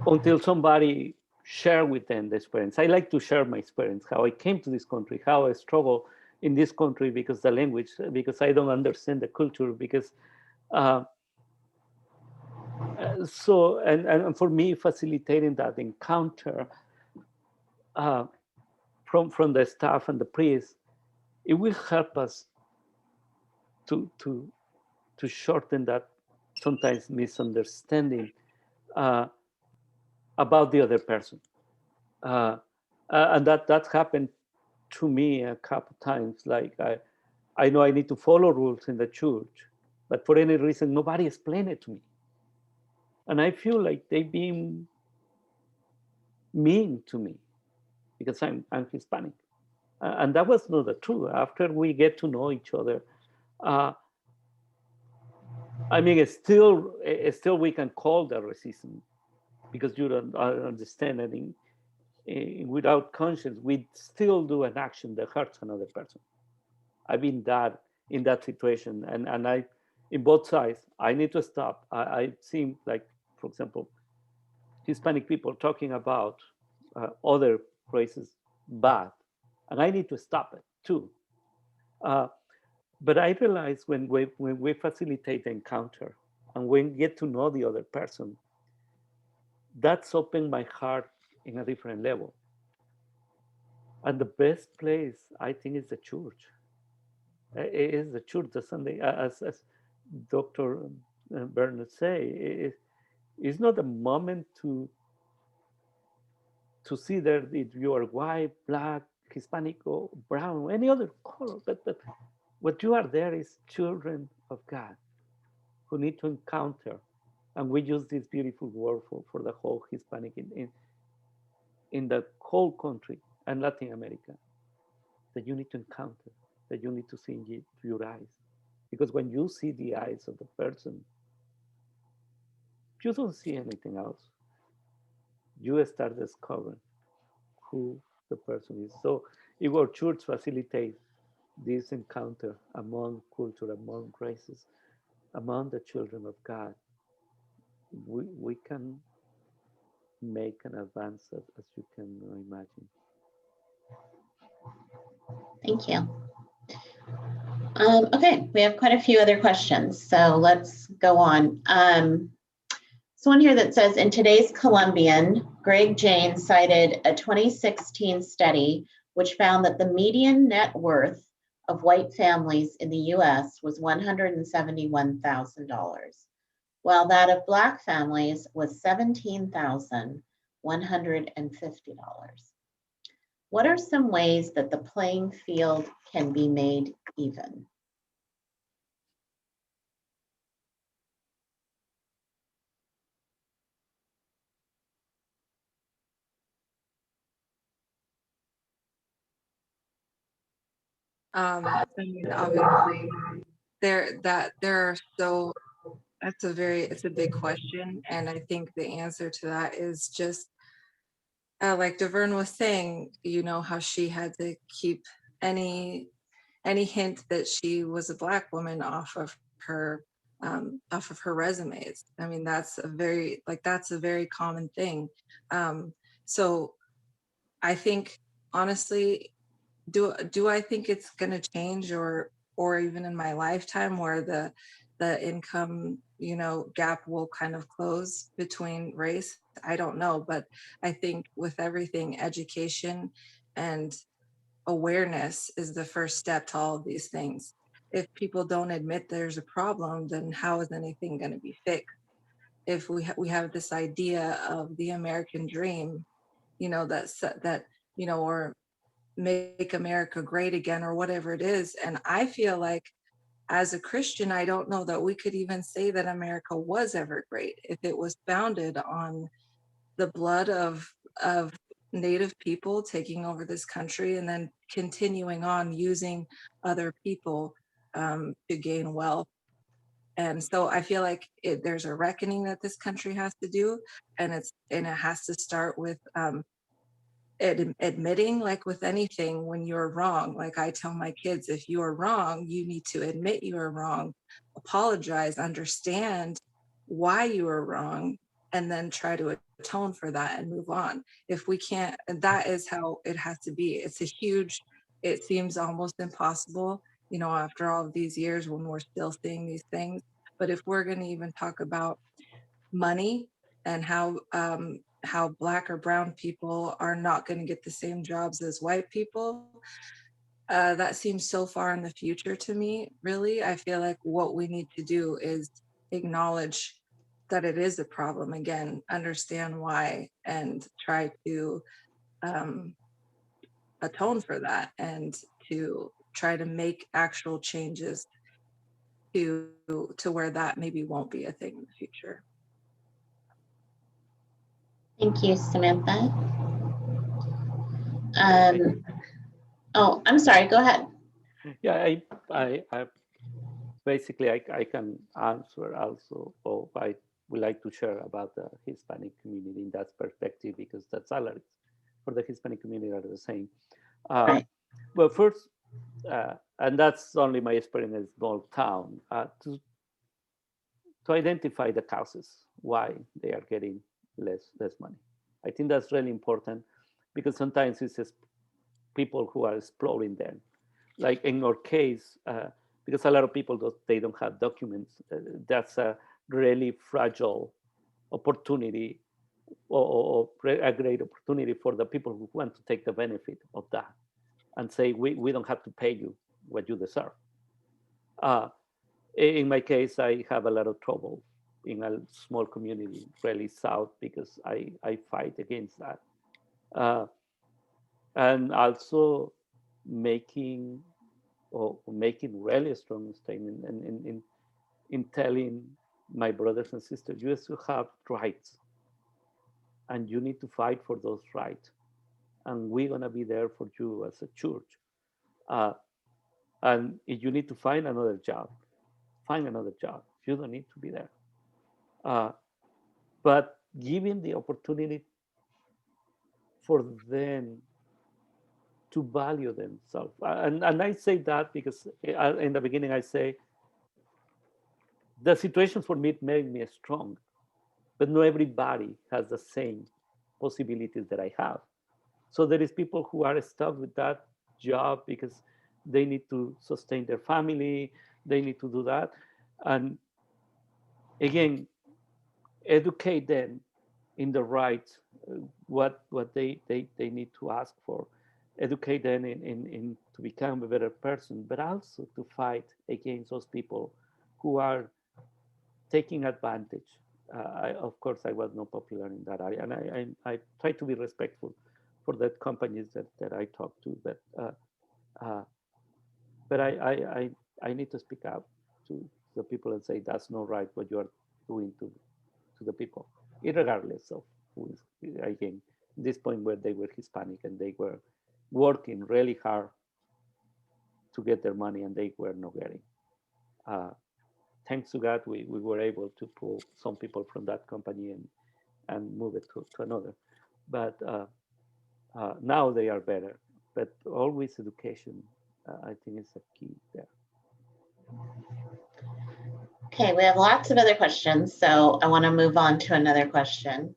[SPEAKER 5] until somebody share with them the experience. I like to share my experience, how I came to this country, how I struggle in this country because the language, because I don't understand the culture, because so and for me facilitating that encounter from the staff and the priest, it will help us to shorten that sometimes misunderstanding about the other person, and that happened to me a couple times. Like I know I need to follow rules in the church, but for any reason nobody explained it to me, and I feel like they being mean to me because I'm Hispanic, and that was not the truth. After we get to know each other, I mean, it's still we can call that racism because you don't understand it. Without conscience, we still do an action that hurts another person. I've been in that situation, and I, in both sides, I need to stop. I seem like, for example, Hispanic people talking about other races bad, and I need to stop it too. But I realize when we facilitate the encounter and when we get to know the other person, that's opened my heart in a different level. And the best place, I think, is the church. It is the church, the Sunday, as Dr. Bernard say, it's not a moment to see that if you are white, black, Hispanic, or brown, or any other color, but what you are there is children of God who need to encounter. And we use this beautiful word for the whole Hispanic in the whole country and Latin America, that you need to encounter, that you need to see in your eyes. Because when you see the eyes of the person, you don't see anything else. You start discovering who the person is. So if our church facilitates this encounter among culture, among races, among the children of God, we can make an advance as you can imagine.
[SPEAKER 3] Thank you. Okay, we have quite a few other questions, so let's go on. So one here that says, in today's Columbian, Greg Janes cited a 2016 study which found that the median net worth of white families in the US was $171,000, while that of Black families was $17,150. What are some ways that the playing field can be made even?
[SPEAKER 6] I mean, obviously, that's it's a big question, and I think the answer to that is just like Davern was saying, how she had to keep any hint that she was a Black woman off of her resumes. I mean, that's a very common thing. So I think, honestly, do I think it's going to change, or even in my lifetime, where the income gap will kind of close between race? I don't know, but I think with everything, education and awareness is the first step to all of these things. If people don't admit there's a problem, then how is anything going to be fixed? If we have this idea of the American dream, that or make America great again, or whatever it is. And I feel like, as a Christian, I don't know that we could even say that America was ever great if it was founded on the blood of Native people taking over this country and then continuing on using other people to gain wealth. And so I feel like there's a reckoning that this country has to do, and it has to start with admitting, like with anything, when you're wrong, like I tell my kids, if you are wrong, you need to admit you are wrong, apologize, understand why you are wrong, and then try to atone for that and move on. If we can't, and that is how it has to be. It's a huge, it seems almost impossible, you know, after all of these years when we're still seeing these things. But if we're going to even talk about money and how Black or brown people are not going to get the same jobs as white people, that seems so far in the future to me. Really, I feel like what we need to do is acknowledge that it is a problem, again, understand why, and try to atone for that, and to try to make actual changes to where that maybe won't be a thing in the future.
[SPEAKER 3] Thank you, Samantha. Oh, I'm sorry, go ahead.
[SPEAKER 5] Yeah, I basically I can answer also, or I would like to share about the Hispanic community in that perspective, because the salaries for the Hispanic community are the same.
[SPEAKER 3] Right.
[SPEAKER 5] Well, first, and that's only my experience in a small town, to identify the causes why they are getting less money. I think that's really important, because sometimes it's just people who are exploring them. Like in our case, because a lot of people they don't have documents, that's a really fragile opportunity, or a great opportunity for the people who want to take the benefit of that and say, we don't have to pay you what you deserve. In my case, I have a lot of trouble in a small community, really south, because I fight against that. And also making really strong statement in telling my brothers and sisters, you still have rights, and you need to fight for those rights, and we're gonna be there for you as a church. And if you need to find another job, find another job. You don't need to be there. But giving the opportunity for them to value themselves. And I say that because in the beginning I say, the situation for me made me strong, but not everybody has the same possibilities that I have. So there is people who are stuck with that job because they need to sustain their family, they need to do that. And again, educate them in the right, what they need to ask for, educate them in to become a better person, but also to fight against those people who are taking advantage. Of course, I was not popular in that area, and I try to be respectful for the companies that I talk to, but I need to speak out to the people and say that's not right what you are doing to the people, regardless of who is, again, this point where they were Hispanic and they were working really hard to get their money and they were not getting. Thanks to God, we were able to pull some people from that company and move it to another. But now they are better. But always education, I think, is a key there.
[SPEAKER 3] Okay, we have lots of other questions, so I want to move on to another question.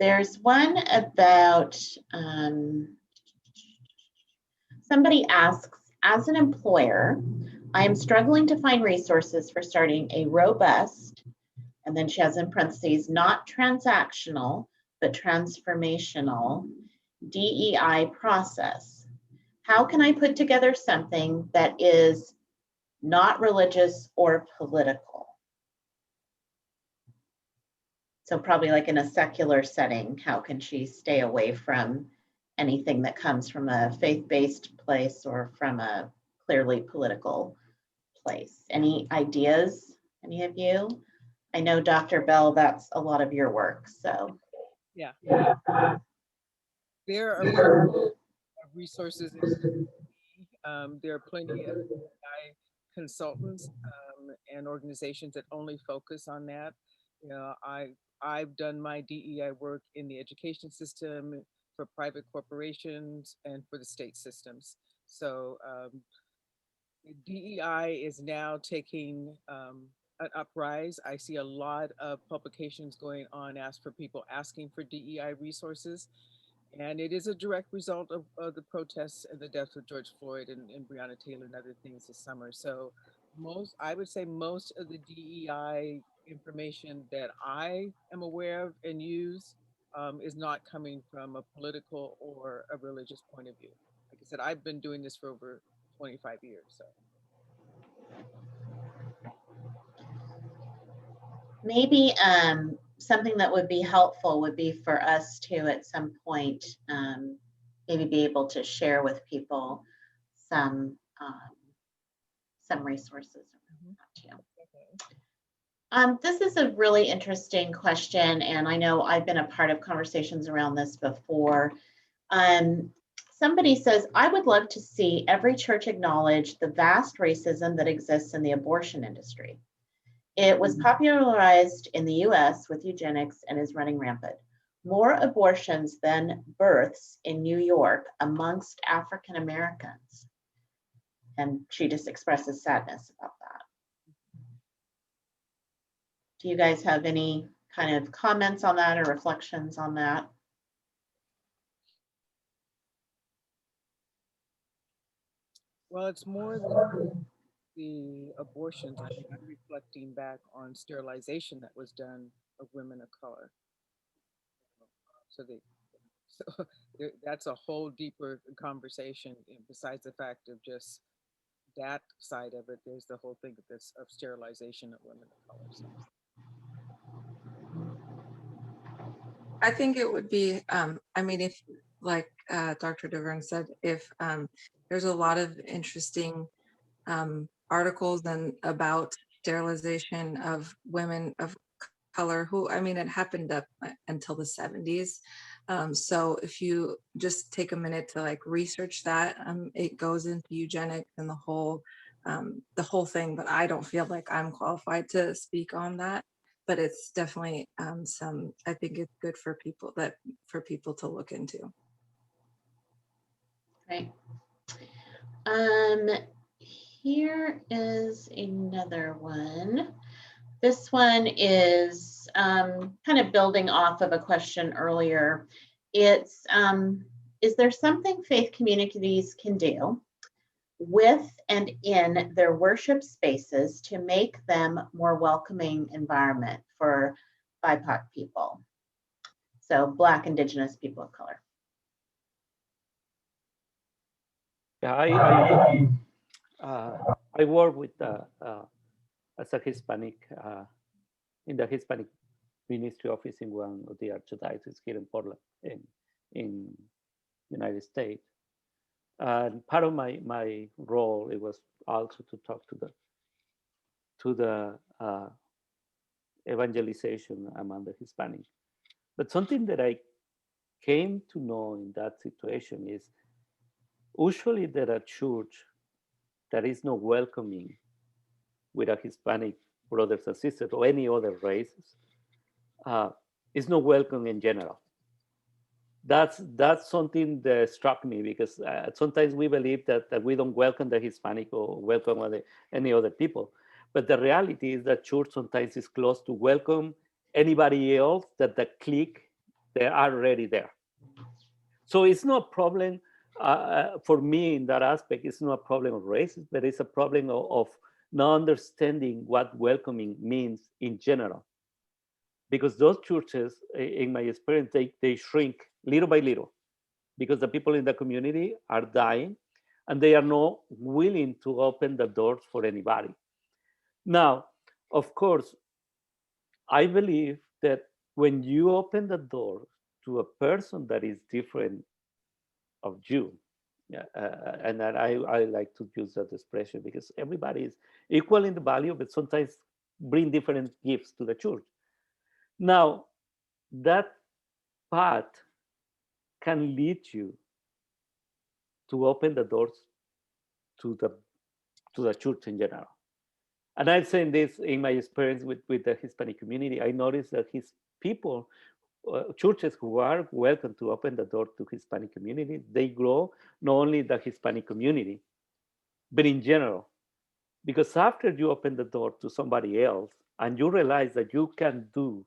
[SPEAKER 3] There's one about, somebody asks, as an employer, I am struggling to find resources for starting a robust, and then she has in parentheses, not transactional, but transformational DEI process. How can I put together something that is not religious or political? So probably like in a secular setting, how can she stay away from anything that comes from a faith-based place or from a clearly political place? Any ideas, any of you? I know, Dr. Bell, that's a lot of your work, so.
[SPEAKER 2] Yeah. There are plenty of resources. There are plenty of AI consultants and organizations that only focus on that. You know, I've done my DEI work in the education system, for private corporations, and for the state systems. So DEI is now taking an uprise. I see a lot of publications going on, ask for people asking for DEI resources. And it is a direct result of the protests and the deaths of George Floyd and Breonna Taylor and other things this summer. So I would say most of the DEI information that I am aware of and use is not coming from a political or a religious point of view. Like I said, I've been doing this for over 25 years. So
[SPEAKER 3] Maybe something that would be helpful would be for us to at some point maybe be able to share with people some resources around that too. This is a really interesting question, and I know I've been a part of conversations around this before. Somebody says, I would love to see every church acknowledge the vast racism that exists in the abortion industry. It was popularized in the US with eugenics and is running rampant. More abortions than births in New York amongst African Americans. And she just expresses sadness about that. Do you guys have any kind of comments on that or reflections on that?
[SPEAKER 2] well, it's more than the abortions. I think I'm reflecting back on sterilization that was done of women of color. So so that's a whole deeper conversation. Besides the fact of just that side of it, there's the whole thing of sterilization of women of color. So.
[SPEAKER 6] I think it would be, I mean, if like Dr. Davern said, if there's a lot of interesting articles and about sterilization of women of color who, I mean, it happened up until the 70s. So if you just take a minute to like research that, it goes into eugenics and the whole thing, but I don't feel like I'm qualified to speak on that. But it's definitely I think it's good for people to look into.
[SPEAKER 3] Right. Here is another one. This one is kind of building off of a question earlier. It's, is there something faith communities can do with and in their worship spaces to make them more welcoming environment for BIPOC people? So Black, Indigenous, people of color.
[SPEAKER 5] Yeah, I work with as a Hispanic in the Hispanic ministry office in one of the archdioceses here in Portland, in United States. And part of my role, it was also to talk to the evangelization among the Hispanic. But something that I came to know in that situation is usually there are church that is not welcoming with a Hispanic brothers and sisters or any other races. Is not welcome in general. That's something that struck me because sometimes we believe that we don't welcome the Hispanic or welcome any other people. But the reality is that church sometimes is close to welcome anybody else that the clique, they are already there. So it's not a problem for me in that aspect. It's not a problem of racism, but it's a problem of not understanding what welcoming means in general. Because those churches, in my experience, they shrink little by little because the people in the community are dying and they are not willing to open the doors for anybody. Now, of course, I believe that when you open the door to a person that is different of you, yeah, and that I like to use that expression because everybody is equal in the value, but sometimes bring different gifts to the church. Now, that path can lead you to open the doors to the church in general. And I'm saying this in my experience with the Hispanic community. I noticed that his people, churches who are welcome to open the door to Hispanic community, they grow not only the Hispanic community, but in general. Because after you open the door to somebody else and you realize that you can do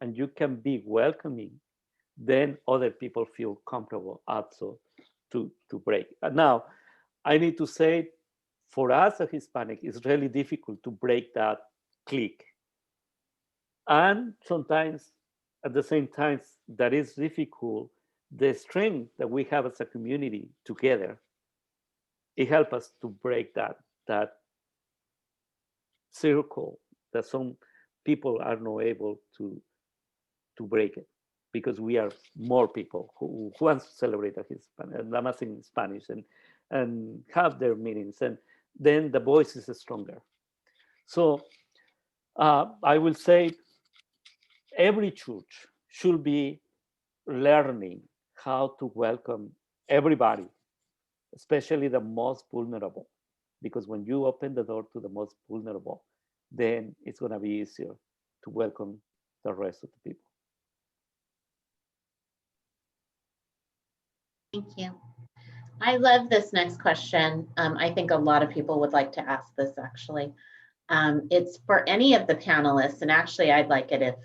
[SPEAKER 5] and you can be welcoming, then other people feel comfortable also to break. And now, I need to say, for us as Hispanic, it's really difficult to break that clique. And sometimes, at the same time, that is difficult, the strength that we have as a community together, it helps us to break that circle that some people are not able to break it, because we are more people who want to celebrate a Lamas in Spanish and have their meetings, and then the voice is stronger. So I will say every church should be learning how to welcome everybody, especially the most vulnerable, because when you open the door to the most vulnerable, then it's going to be easier to welcome the rest of the people.
[SPEAKER 3] Thank you. I love this next question. I think a lot of people would like to ask this actually. It's for any of the panelists, and actually I'd like it if,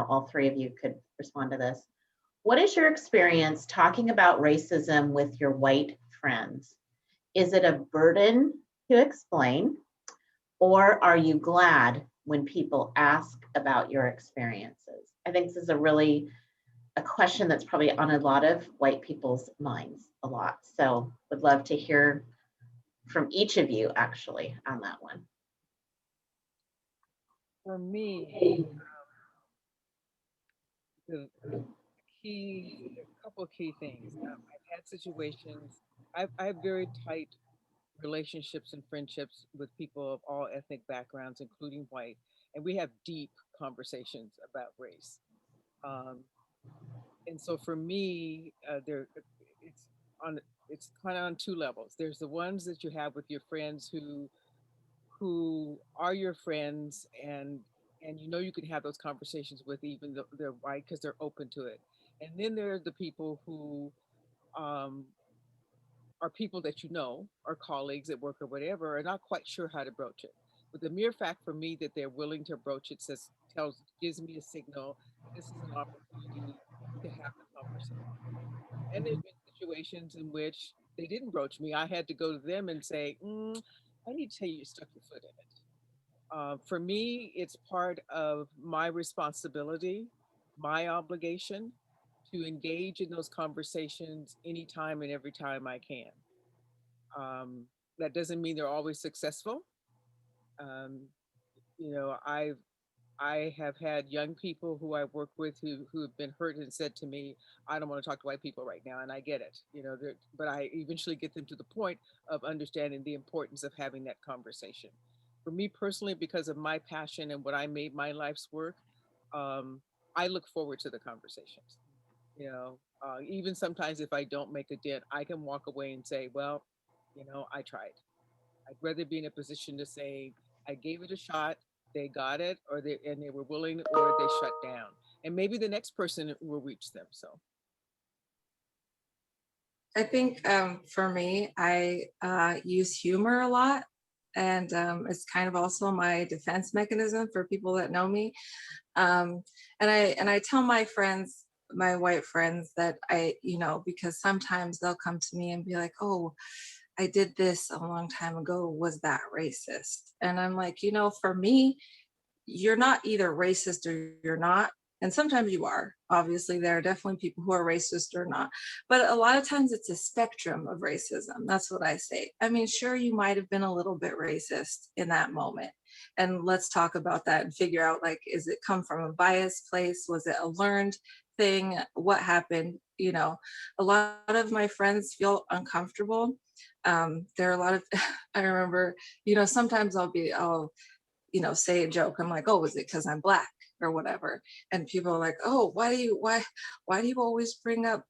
[SPEAKER 3] all three of you could respond to this. What is your experience talking about racism with your white friends? Is it a burden to explain, or are you glad when people ask about your experiences? I think this is a question that's probably on a lot of white people's minds a lot. So would love to hear from each of you actually on that one.
[SPEAKER 2] For me, the a couple of key things. I've had situations, I have very tight relationships and friendships with people of all ethnic backgrounds, including white, and we have deep conversations about race. Um, and so for me, it's on it's kind of on two levels. There's the ones that you have with your friends who are your friends, and you can have those conversations with, even though they're white, because they're open to it. And then there are the people who um, are people that or colleagues at work or whatever, are not quite sure how to broach it. But the mere fact for me that they're willing to broach it gives me a signal that this is an opportunity to have the conversation. And there's been situations in which they didn't broach me. I had to go to them and say, I need to tell you, you stuck your foot in it. For me, it's part of my responsibility, my obligation to engage in those conversations anytime and every time I can. Um, that doesn't mean they're always successful. Um, you know, I have had young people who I work with who have been hurt and said to me, I don't want to talk to white people right now. And I get it, but I eventually get them to the point of understanding the importance of having that conversation. For me personally, because of my passion and what I made my life's work, I look forward to the conversations. Even sometimes if I don't make a dent, I can walk away and say, well, I tried. I'd rather be in a position to say, I gave it a shot, they got it, and they were willing, or they shut down. And maybe the next person will reach them. So
[SPEAKER 6] I think for me, I use humor a lot. And it's kind of also my defense mechanism for people that know me. And I tell my friends, my white friends, that because sometimes they'll come to me and be like, oh, I did this a long time ago. Was that racist? And I'm like, for me, you're not either racist or you're not. And sometimes you are. Obviously, there are definitely people who are racist or not. But a lot of times it's a spectrum of racism. That's what I say. I mean, sure, you might have been a little bit racist in that moment. And let's talk about that and figure out, like, is it come from a biased place? Was it a learned thing? What happened? A lot of my friends feel uncomfortable. There are a lot of, I remember, sometimes I'll say a joke. I'm like, oh, was it because I'm Black or whatever? And people are like, oh, why do you always bring up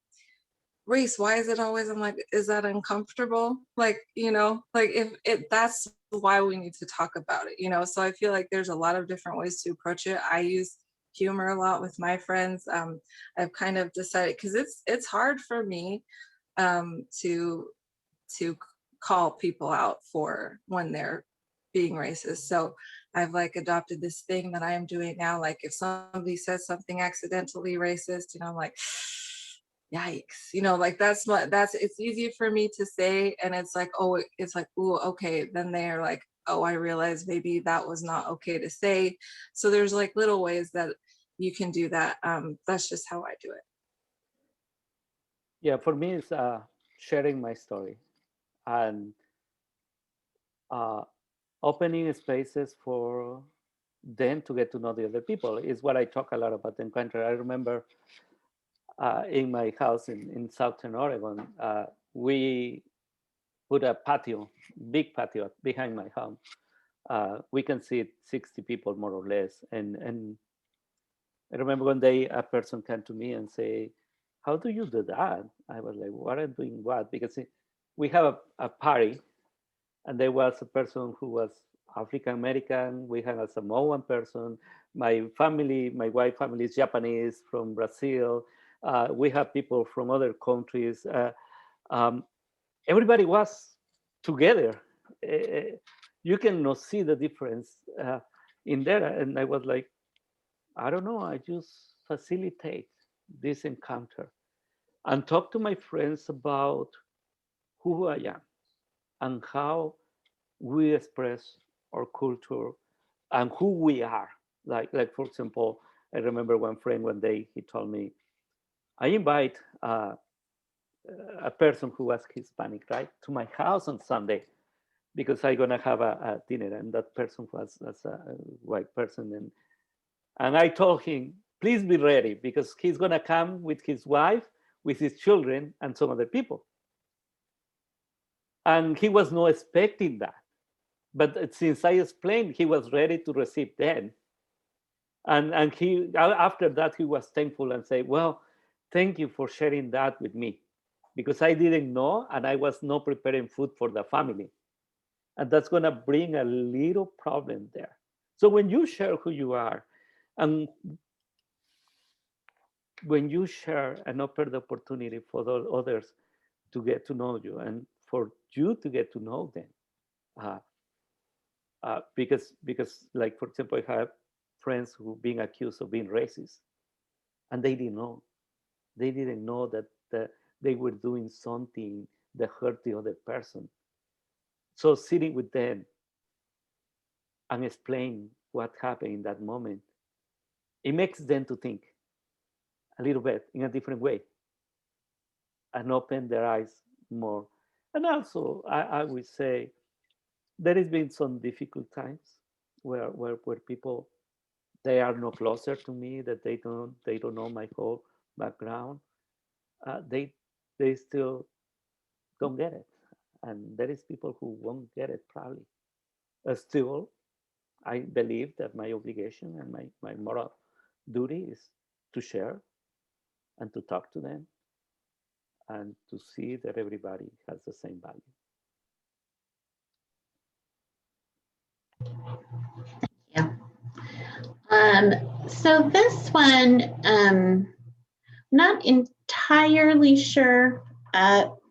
[SPEAKER 6] race? Why is it always? I'm like, is that uncomfortable? Like, like if that's why we need to talk about it, you know? So I feel like there's a lot of different ways to approach it. I use humor a lot with my friends. I've kind of decided, because it's hard for me to call people out for when they're being racist. So I've like adopted this thing that I am doing now. Like if somebody says something accidentally racist, you know, I'm like, yikes, you know, like it's easy for me to say. And it's like, oh, it's like, oh, okay. Then they're like, oh, I realized maybe that was not okay to say. So there's like little ways that you can do that. That's just how I do it.
[SPEAKER 5] Yeah, for me, it's sharing my story and opening spaces for them to get to know the other people is what I talk a lot about Encounter. I remember in my house in Southern Oregon, we put a patio, big patio behind my home. We can seat 60 people more or less. And I remember one day a person came to me and say, how do you do that? I was like, what am I doing what? Because we have a party and there was a person who was African American. We had a Samoan person. My family, my wife's family is Japanese from Brazil. We have people from other countries. Everybody was together. You cannot see the difference in there. And I was like, I don't know. I just facilitate this encounter and talk to my friends about who I am and how we express our culture and who we are. Like for example, I remember one friend one day, he told me, I invite a person who was Hispanic, right, to my house on Sunday because I'm gonna have a dinner, and that person was a white person, and I told him, please be ready because he's gonna come with his wife, with his children, and some other people. And he was not expecting that. But since I explained, he was ready to receive them. And he, after that, he was thankful and said, well, thank you for sharing that with me because I didn't know and I was not preparing food for the family. And that's gonna bring a little problem there. So when you share who you are, and when you share and offer the opportunity for the others to get to know you and for you to get to know them, because like for example, I have friends who being accused of being racist, and they didn't know. They didn't know that they were doing something that hurt the other person. So sitting with them and explain what happened in that moment, it makes them to think a little bit in a different way and open their eyes more. And also, I would say there has been some difficult times where people, they are no closer to me, that they don't know my whole background. They still don't get it, and there is people who won't get it probably. Still, I believe that my obligation and my moral duty is to share and to talk to them and to see that everybody has the same value.
[SPEAKER 3] Yeah. So this one, not entirely sure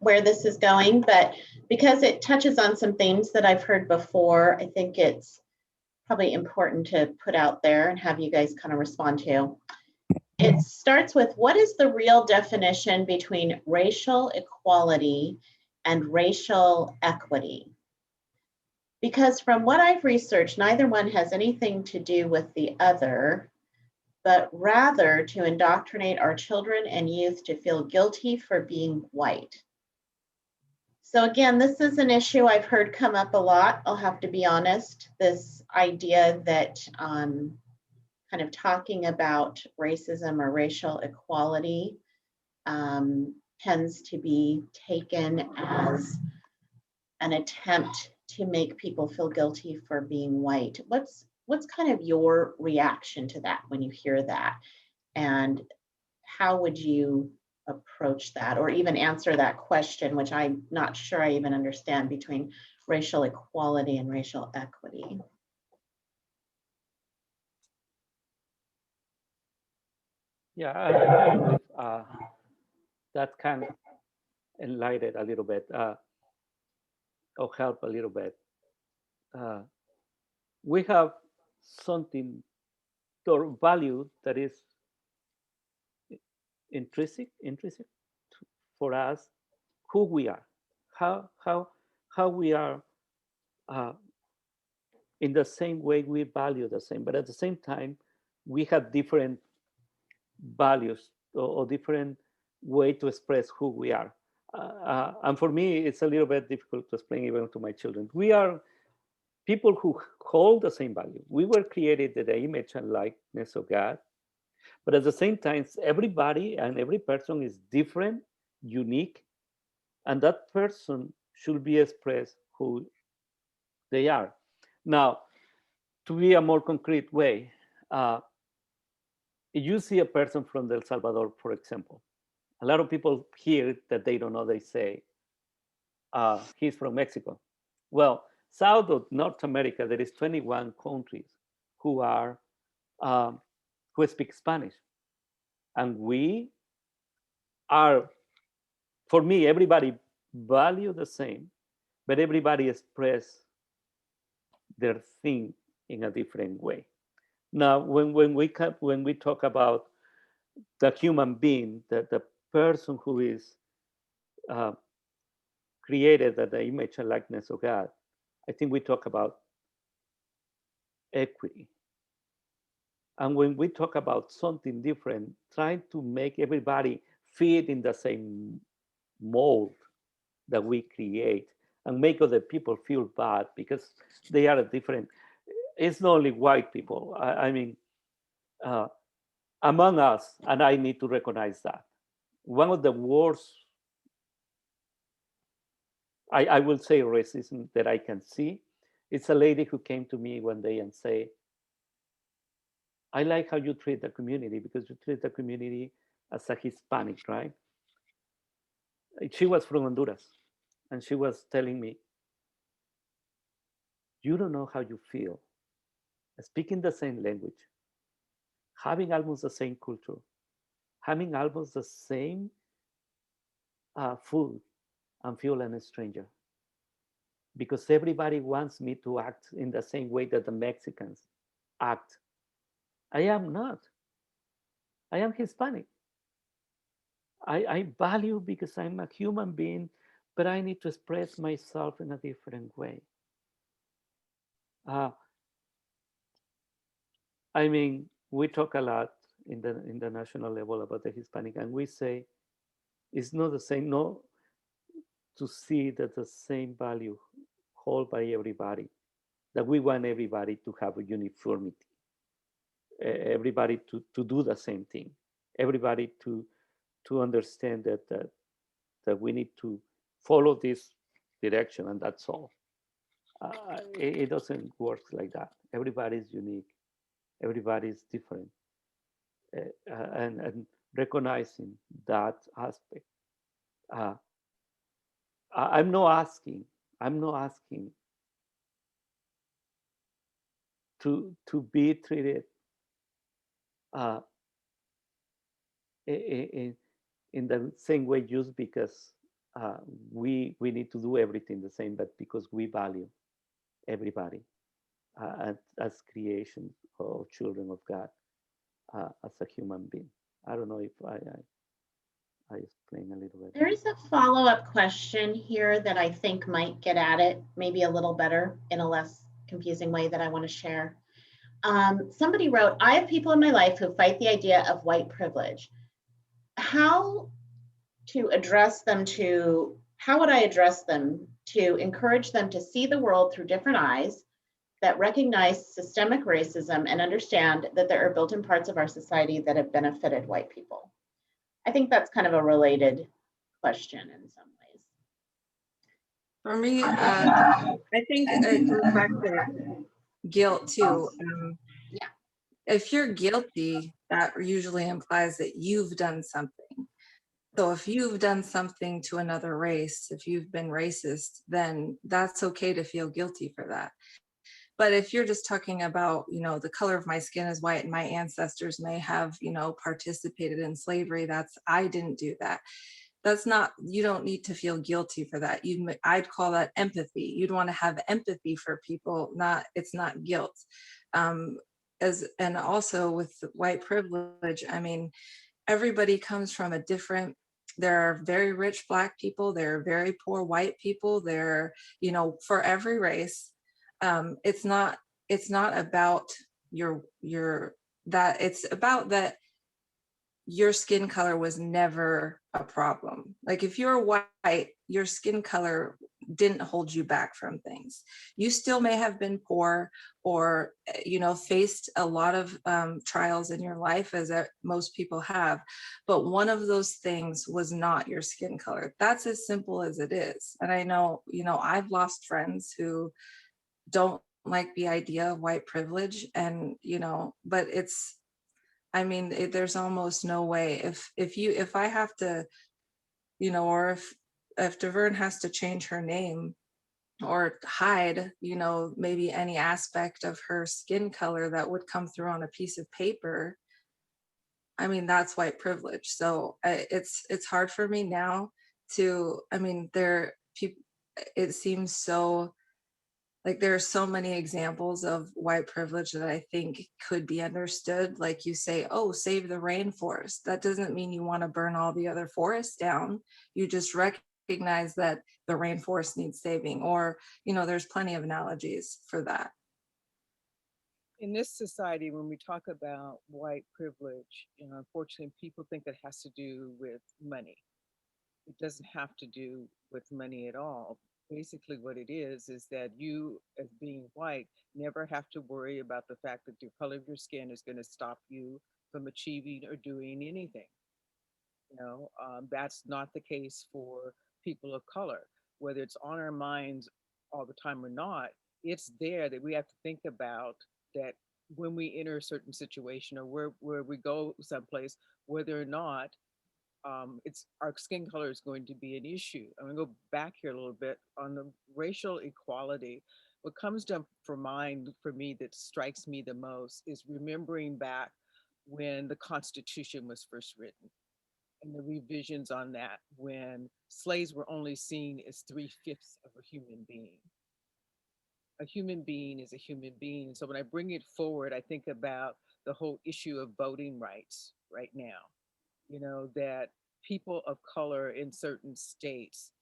[SPEAKER 3] where this is going, but because it touches on some things that I've heard before, I think it's probably important to put out there and have you guys kind of respond to. It starts with, what is the real definition between racial equality and racial equity? Because from what I've researched, neither one has anything to do with the other, but rather to indoctrinate our children and youth to feel guilty for being white. So again, this is an issue I've heard come up a lot, I'll have to be honest. This idea that kind of talking about racism or racial equality tends to be taken as an attempt to make people feel guilty for being white. What's kind of your reaction to that when you hear that? And how would you approach that or even answer that question, which I'm not sure I even understand, between racial equality and racial equity.
[SPEAKER 5] Yeah, I believe that can enlighten a little bit or help a little bit. We have something or value that is intrinsic for us, who we are, how we are. In the same way, we value the same, but at the same time, we have different values or different way to express who we are. And for me, it's a little bit difficult to explain even to my children. We are people who hold the same value. We were created in the image and likeness of God, but at the same time, everybody and every person is different, unique, and that person should be expressed who they are. Now, to be a more concrete way, if you see a person from El Salvador, for example, a lot of people hear that they don't know, they say, he's from Mexico. Well, south of North America, there is 21 countries who are who speak Spanish. And we are, for me, everybody value the same, but everybody express their thing in a different way. Now, when we talk about the human being, the person who is created at the image and likeness of God, I think we talk about equity. And when we talk about something different, trying to make everybody fit in the same mold that we create and make other people feel bad because they are different. It's not only white people. I mean, among us, and I need to recognize that. One of the worst, I will say, racism that I can see, it's a lady who came to me one day and say, I like how you treat the community because you treat the community as a Hispanic, right? She was from Honduras and she was telling me, you don't know how you feel speaking the same language, having almost the same culture, having almost the same food, and feel a stranger. Because everybody wants me to act in the same way that the Mexicans act. I am not. I am Hispanic. I value because I'm a human being, but I need to express myself in a different way. I mean, we talk a lot in the national level about the Hispanic, and we say it's not the same. No, to see that the same value held by everybody, that we want everybody to have a uniformity, everybody to do the same thing, everybody to understand that we need to follow this direction, and that's all. It doesn't work like that. Everybody's unique. Everybody's different. And recognizing that aspect. I'm not asking to be treated in the same way just because we need to do everything the same, but because we value everybody as creation or children of God, as a human being. I don't know if I explain a little bit.
[SPEAKER 3] There is a follow-up question here that I think might get at it maybe a little better in a less confusing way that I want to share. Somebody wrote, I have people in my life who fight the idea of white privilege. How would I address them to encourage them to see the world through different eyes, that recognize systemic racism and understand that there are built-in parts of our society that have benefited white people? I think that's kind of a related question in some ways.
[SPEAKER 6] For me, I think it goes back to guilt too.
[SPEAKER 3] Yeah.
[SPEAKER 6] If you're guilty, that usually implies that you've done something. So if you've done something to another race, if you've been racist, then that's okay to feel guilty for that. But if you're just talking about, the color of my skin is white and my ancestors may have, participated in slavery, I didn't do that. That's not, you don't need to feel guilty for that. I'd call that empathy. You'd want to have empathy for people, it's not guilt. And also with white privilege, I mean, everybody comes from there are very rich Black people, there are very poor white people, for every race. It's not about it's about that your skin color was never a problem. Like if you're white, your skin color didn't hold you back from things. You still may have been poor or, faced a lot of trials in your life, as most people have. But one of those things was not your skin color. That's as simple as it is. And I know, I've lost friends who don't like the idea of white privilege, and, but there's almost no way if I have to, or if Davern has to change her name or hide, maybe any aspect of her skin color that would come through on a piece of paper, that's white privilege. So it's hard for me now to, it seems so, like there are so many examples of white privilege that I think could be understood. Like you say, oh, save the rainforest. That doesn't mean you want to burn all the other forests down. You just recognize that the rainforest needs saving, or, there's plenty of analogies for that.
[SPEAKER 2] In this society, when we talk about white privilege, unfortunately, people think it has to do with money. It doesn't have to do with money at all. Basically, what it is that you, as being white, never have to worry about the fact that your color of your skin is going to stop you from achieving or doing anything. That's not the case for people of color. Whether it's on our minds all the time or not, it's there that we have to think about that when we enter a certain situation, or where we go someplace, whether or not it's our skin color is going to be an issue. I'm going to go back here a little bit on the racial equality. What comes down for me that strikes me the most is remembering back when the Constitution was first written and the revisions on that, when slaves were only seen as 3/5 of a human being. A human being is a human being. So when I bring it forward, I think about the whole issue of voting rights right now. That people of color in certain states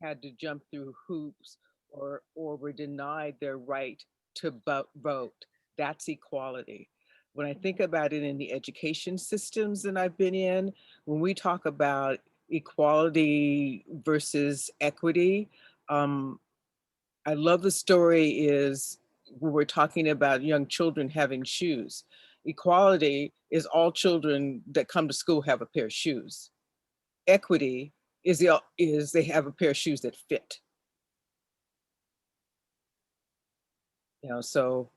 [SPEAKER 2] had to jump through hoops or were denied their right to vote. That's equality. When I think about it in the education systems that I've been in, when we talk about equality versus equity, I love the story is when we're talking about young children having shoes. Equality is all children that come to school have a pair of shoes. Equity is they have a pair of shoes that fit. So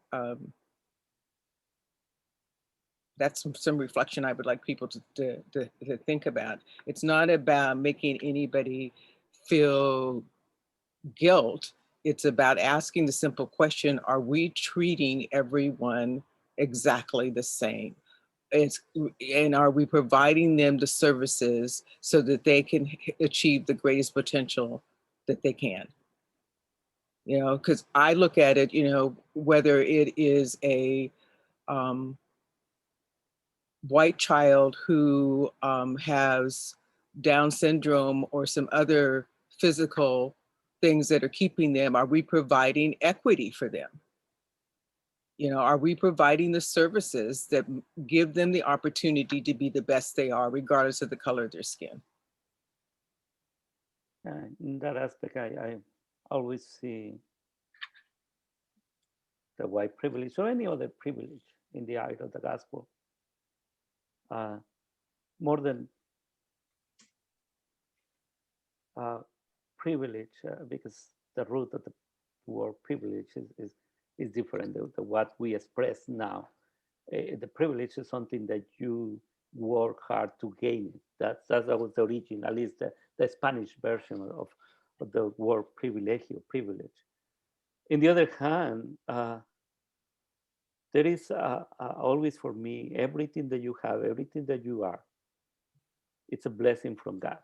[SPEAKER 2] that's some reflection I would like people to think about. It's not about making anybody feel guilt. It's about asking the simple question, are we treating everyone exactly the same? And are we providing them the services so that they can achieve the greatest potential that they can? Because I look at it, whether it is a white child who has Down syndrome or some other physical things that are keeping them, are we providing equity for them? Are we providing the services that give them the opportunity to be the best they are, regardless of the color of their skin?
[SPEAKER 5] In that aspect, I always see the white privilege or any other privilege in the eye of the gospel more than privilege, because the root of the word privilege is different than what we express now. The privilege is something that you work hard to gain it. That was the origin, at least the Spanish version of the word privilegio, privilege. In the other hand, there is always for me, everything that you have, everything that you are, it's a blessing from God.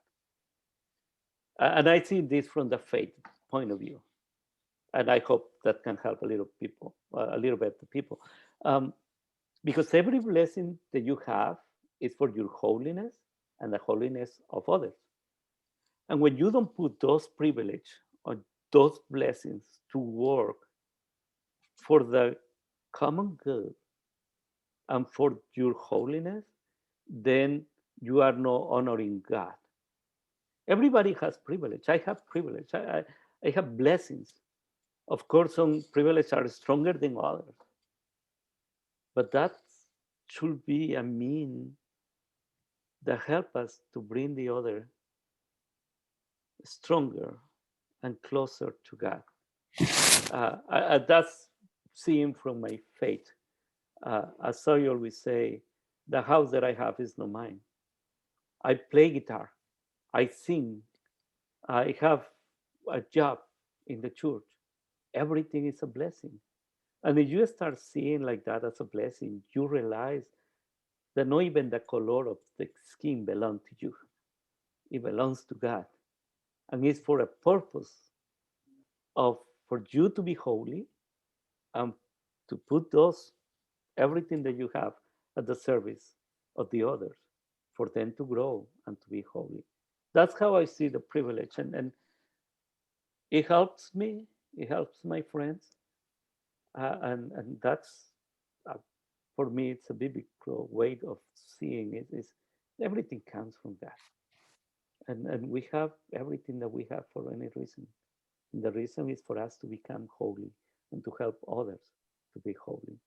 [SPEAKER 5] And I see this from the faith point of view. And I hope that can help a little bit the people. Because every blessing that you have is for your holiness and the holiness of others. And when you don't put those privilege or those blessings to work for the common good and for your holiness, then you are not honoring God. Everybody has privilege. I have privilege. I have blessings. Of course, some privileges are stronger than others. But that should be a mean that help us to bring the other stronger and closer to God. That's seen from my faith. As I always say, the house that I have is not mine. I play guitar, I sing, I have a job in the church. Everything is a blessing. And if you start seeing like that as a blessing, you realize that not even the color of the skin belongs to you. It belongs to God. And it's for a purpose of for you to be holy and to put everything that you have at the service of the others, for them to grow and to be holy. That's how I see the privilege. And it helps me, it helps my friends. And that's, for me, it's a biblical way of seeing it. Is everything comes from God. And we have everything that we have for any reason. And the reason is for us to become holy and to help others to be holy.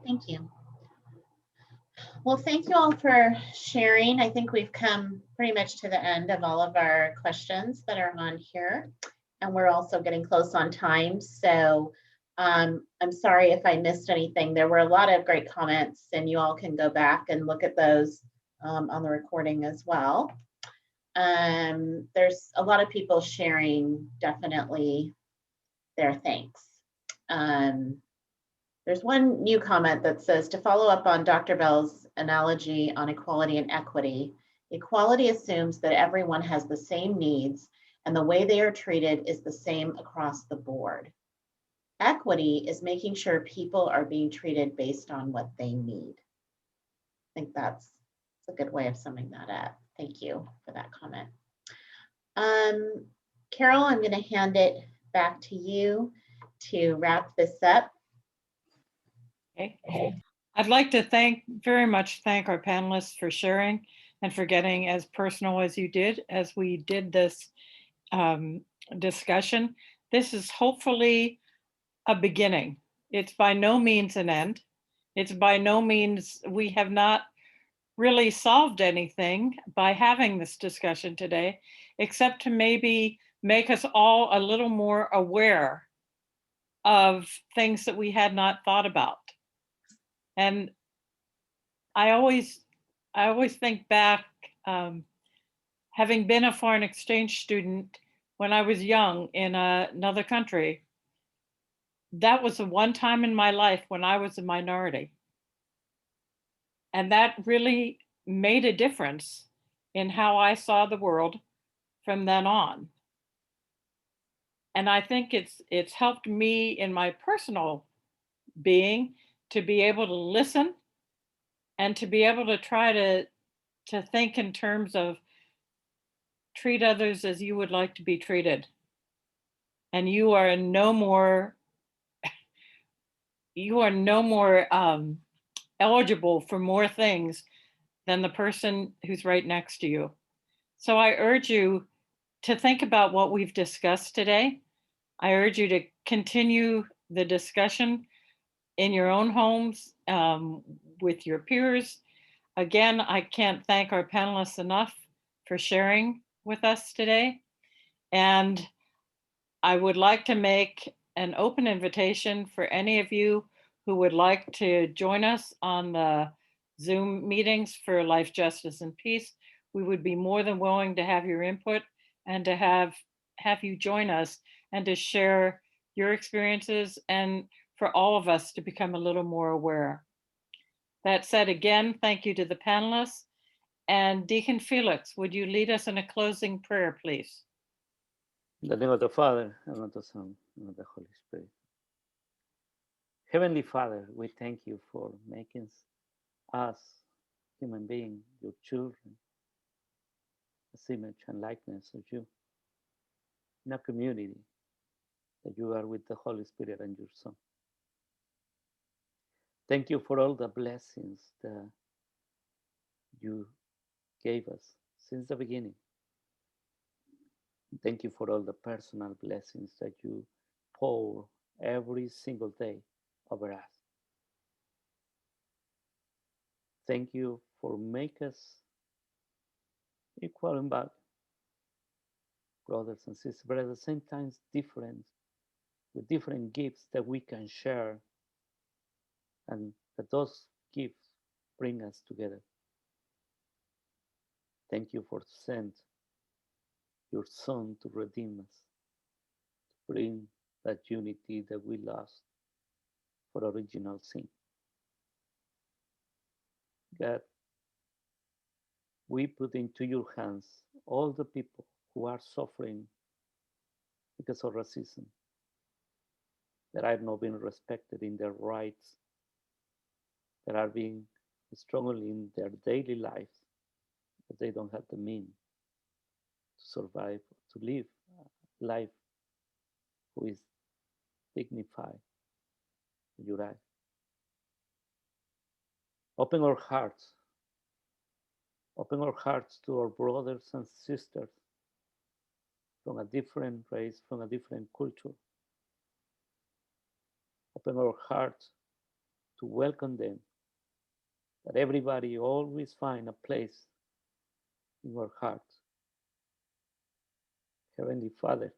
[SPEAKER 3] Thank you. Well, thank you all for sharing. I think we've come pretty much to the end of all of our questions that are on here. And we're also getting close on time. So I'm sorry if I missed anything. There were a lot of great comments, and you all can go back and look at those on the recording as well. There's a lot of people sharing definitely their thanks. There's one new comment that says, to follow up on Dr. Bell's analogy on equality and equity, equality assumes that everyone has the same needs and the way they are treated is the same across the board. Equity is making sure people are being treated based on what they need. I think that's a good way of summing that up. Thank you for that comment. Carol, I'm going to hand it back to you to wrap this up.
[SPEAKER 4] Okay. I'd like to very much thank our panelists for sharing and for getting as personal as you did as we did this discussion. This is hopefully a beginning. It's by no means an end. It's by no means, we have not really solved anything by having this discussion today, except to maybe make us all a little more aware of things that we had not thought about. And I always think back, having been a foreign exchange student when I was young in another country, that was the one time in my life when I was a minority. And that really made a difference in how I saw the world from then on. And I think it's helped me in my personal being to be able to listen and to be able to try to think in terms of treat others as you would like to be treated. And you are no more eligible for more things than the person who's right next to you. So I urge you to think about what we've discussed today. I urge you to continue the discussion in your own homes, with your peers. Again, I can't thank our panelists enough for sharing with us today. And I would like to make an open invitation for any of you who would like to join us on the Zoom meetings for life, justice, and peace, we would be more than willing to have your input and to have you join us and to share your experiences and for all of us to become a little more aware. That said, again, thank you to the panelists. And Deacon Felix, would you lead us in a closing prayer, please?
[SPEAKER 5] In the name of the Father, and of the Son, and of the Holy Spirit. Heavenly Father, we thank you for making us, human beings, your children, this image and likeness of you, in a community that you are with the Holy Spirit and your Son. Thank you for all the blessings that you gave us since the beginning. Thank you for all the personal blessings that you pour every single day over us. Thank you for making us equal in value, brothers and sisters, but at the same time different, with different gifts that we can share, and that those gifts bring us together. Thank you for sending your Son to redeem us, to bring that unity that we lost for original sin. God, we put into your hands all the people who are suffering because of racism, that are not being respected in their rights, that are being struggling in their daily lives, but they don't have the means to survive, to live a life who is dignified in your eyes. Open our hearts to our brothers and sisters from a different race, from a different culture. Open our hearts to welcome them, that everybody always find a place in our hearts. Heavenly Father,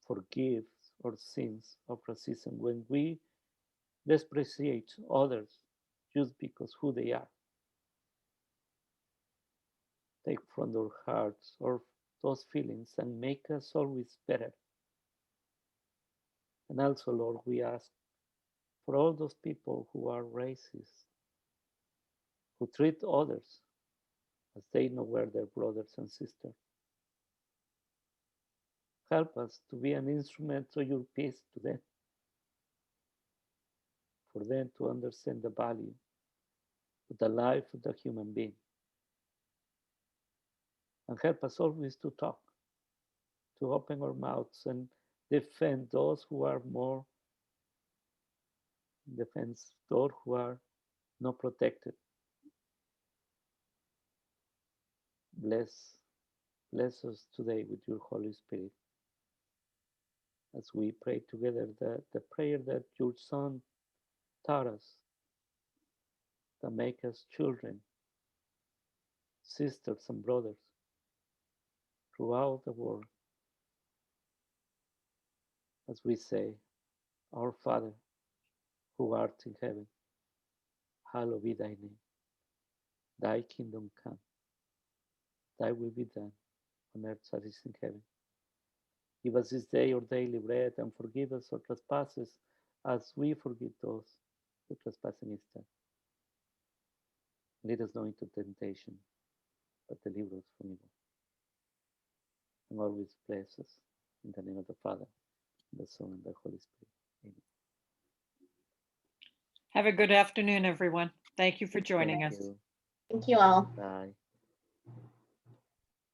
[SPEAKER 5] forgive our sins of racism when we despreciate others just because who they are. Take from our hearts or those feelings and make us always better. And also, Lord, we ask for all those people who are racist, who treat others as they know we're their brothers and sisters. Help us to be an instrument of your peace to them, for them to understand the value of the life of the human being. And help us always to talk, to open our mouths and defend those who are more defense, those who are not protected. Bless us today with your Holy Spirit as we pray together the prayer that your Son taught us, that make us children, sisters and brothers throughout the world. As we say, our Father, who art in heaven, hallowed be thy name. Thy kingdom come, thy will be done on earth as it is in heaven. Give us this day our daily bread, and forgive us our trespasses as we forgive those who trespass against us. Lead us not into temptation, but deliver us from evil. And always bless us in the name of the Father, the Son, and the Holy Spirit. Amen.
[SPEAKER 4] Have a good afternoon, everyone. Thank you for joining us.
[SPEAKER 5] Thank you.
[SPEAKER 3] Thank you all.
[SPEAKER 5] Bye.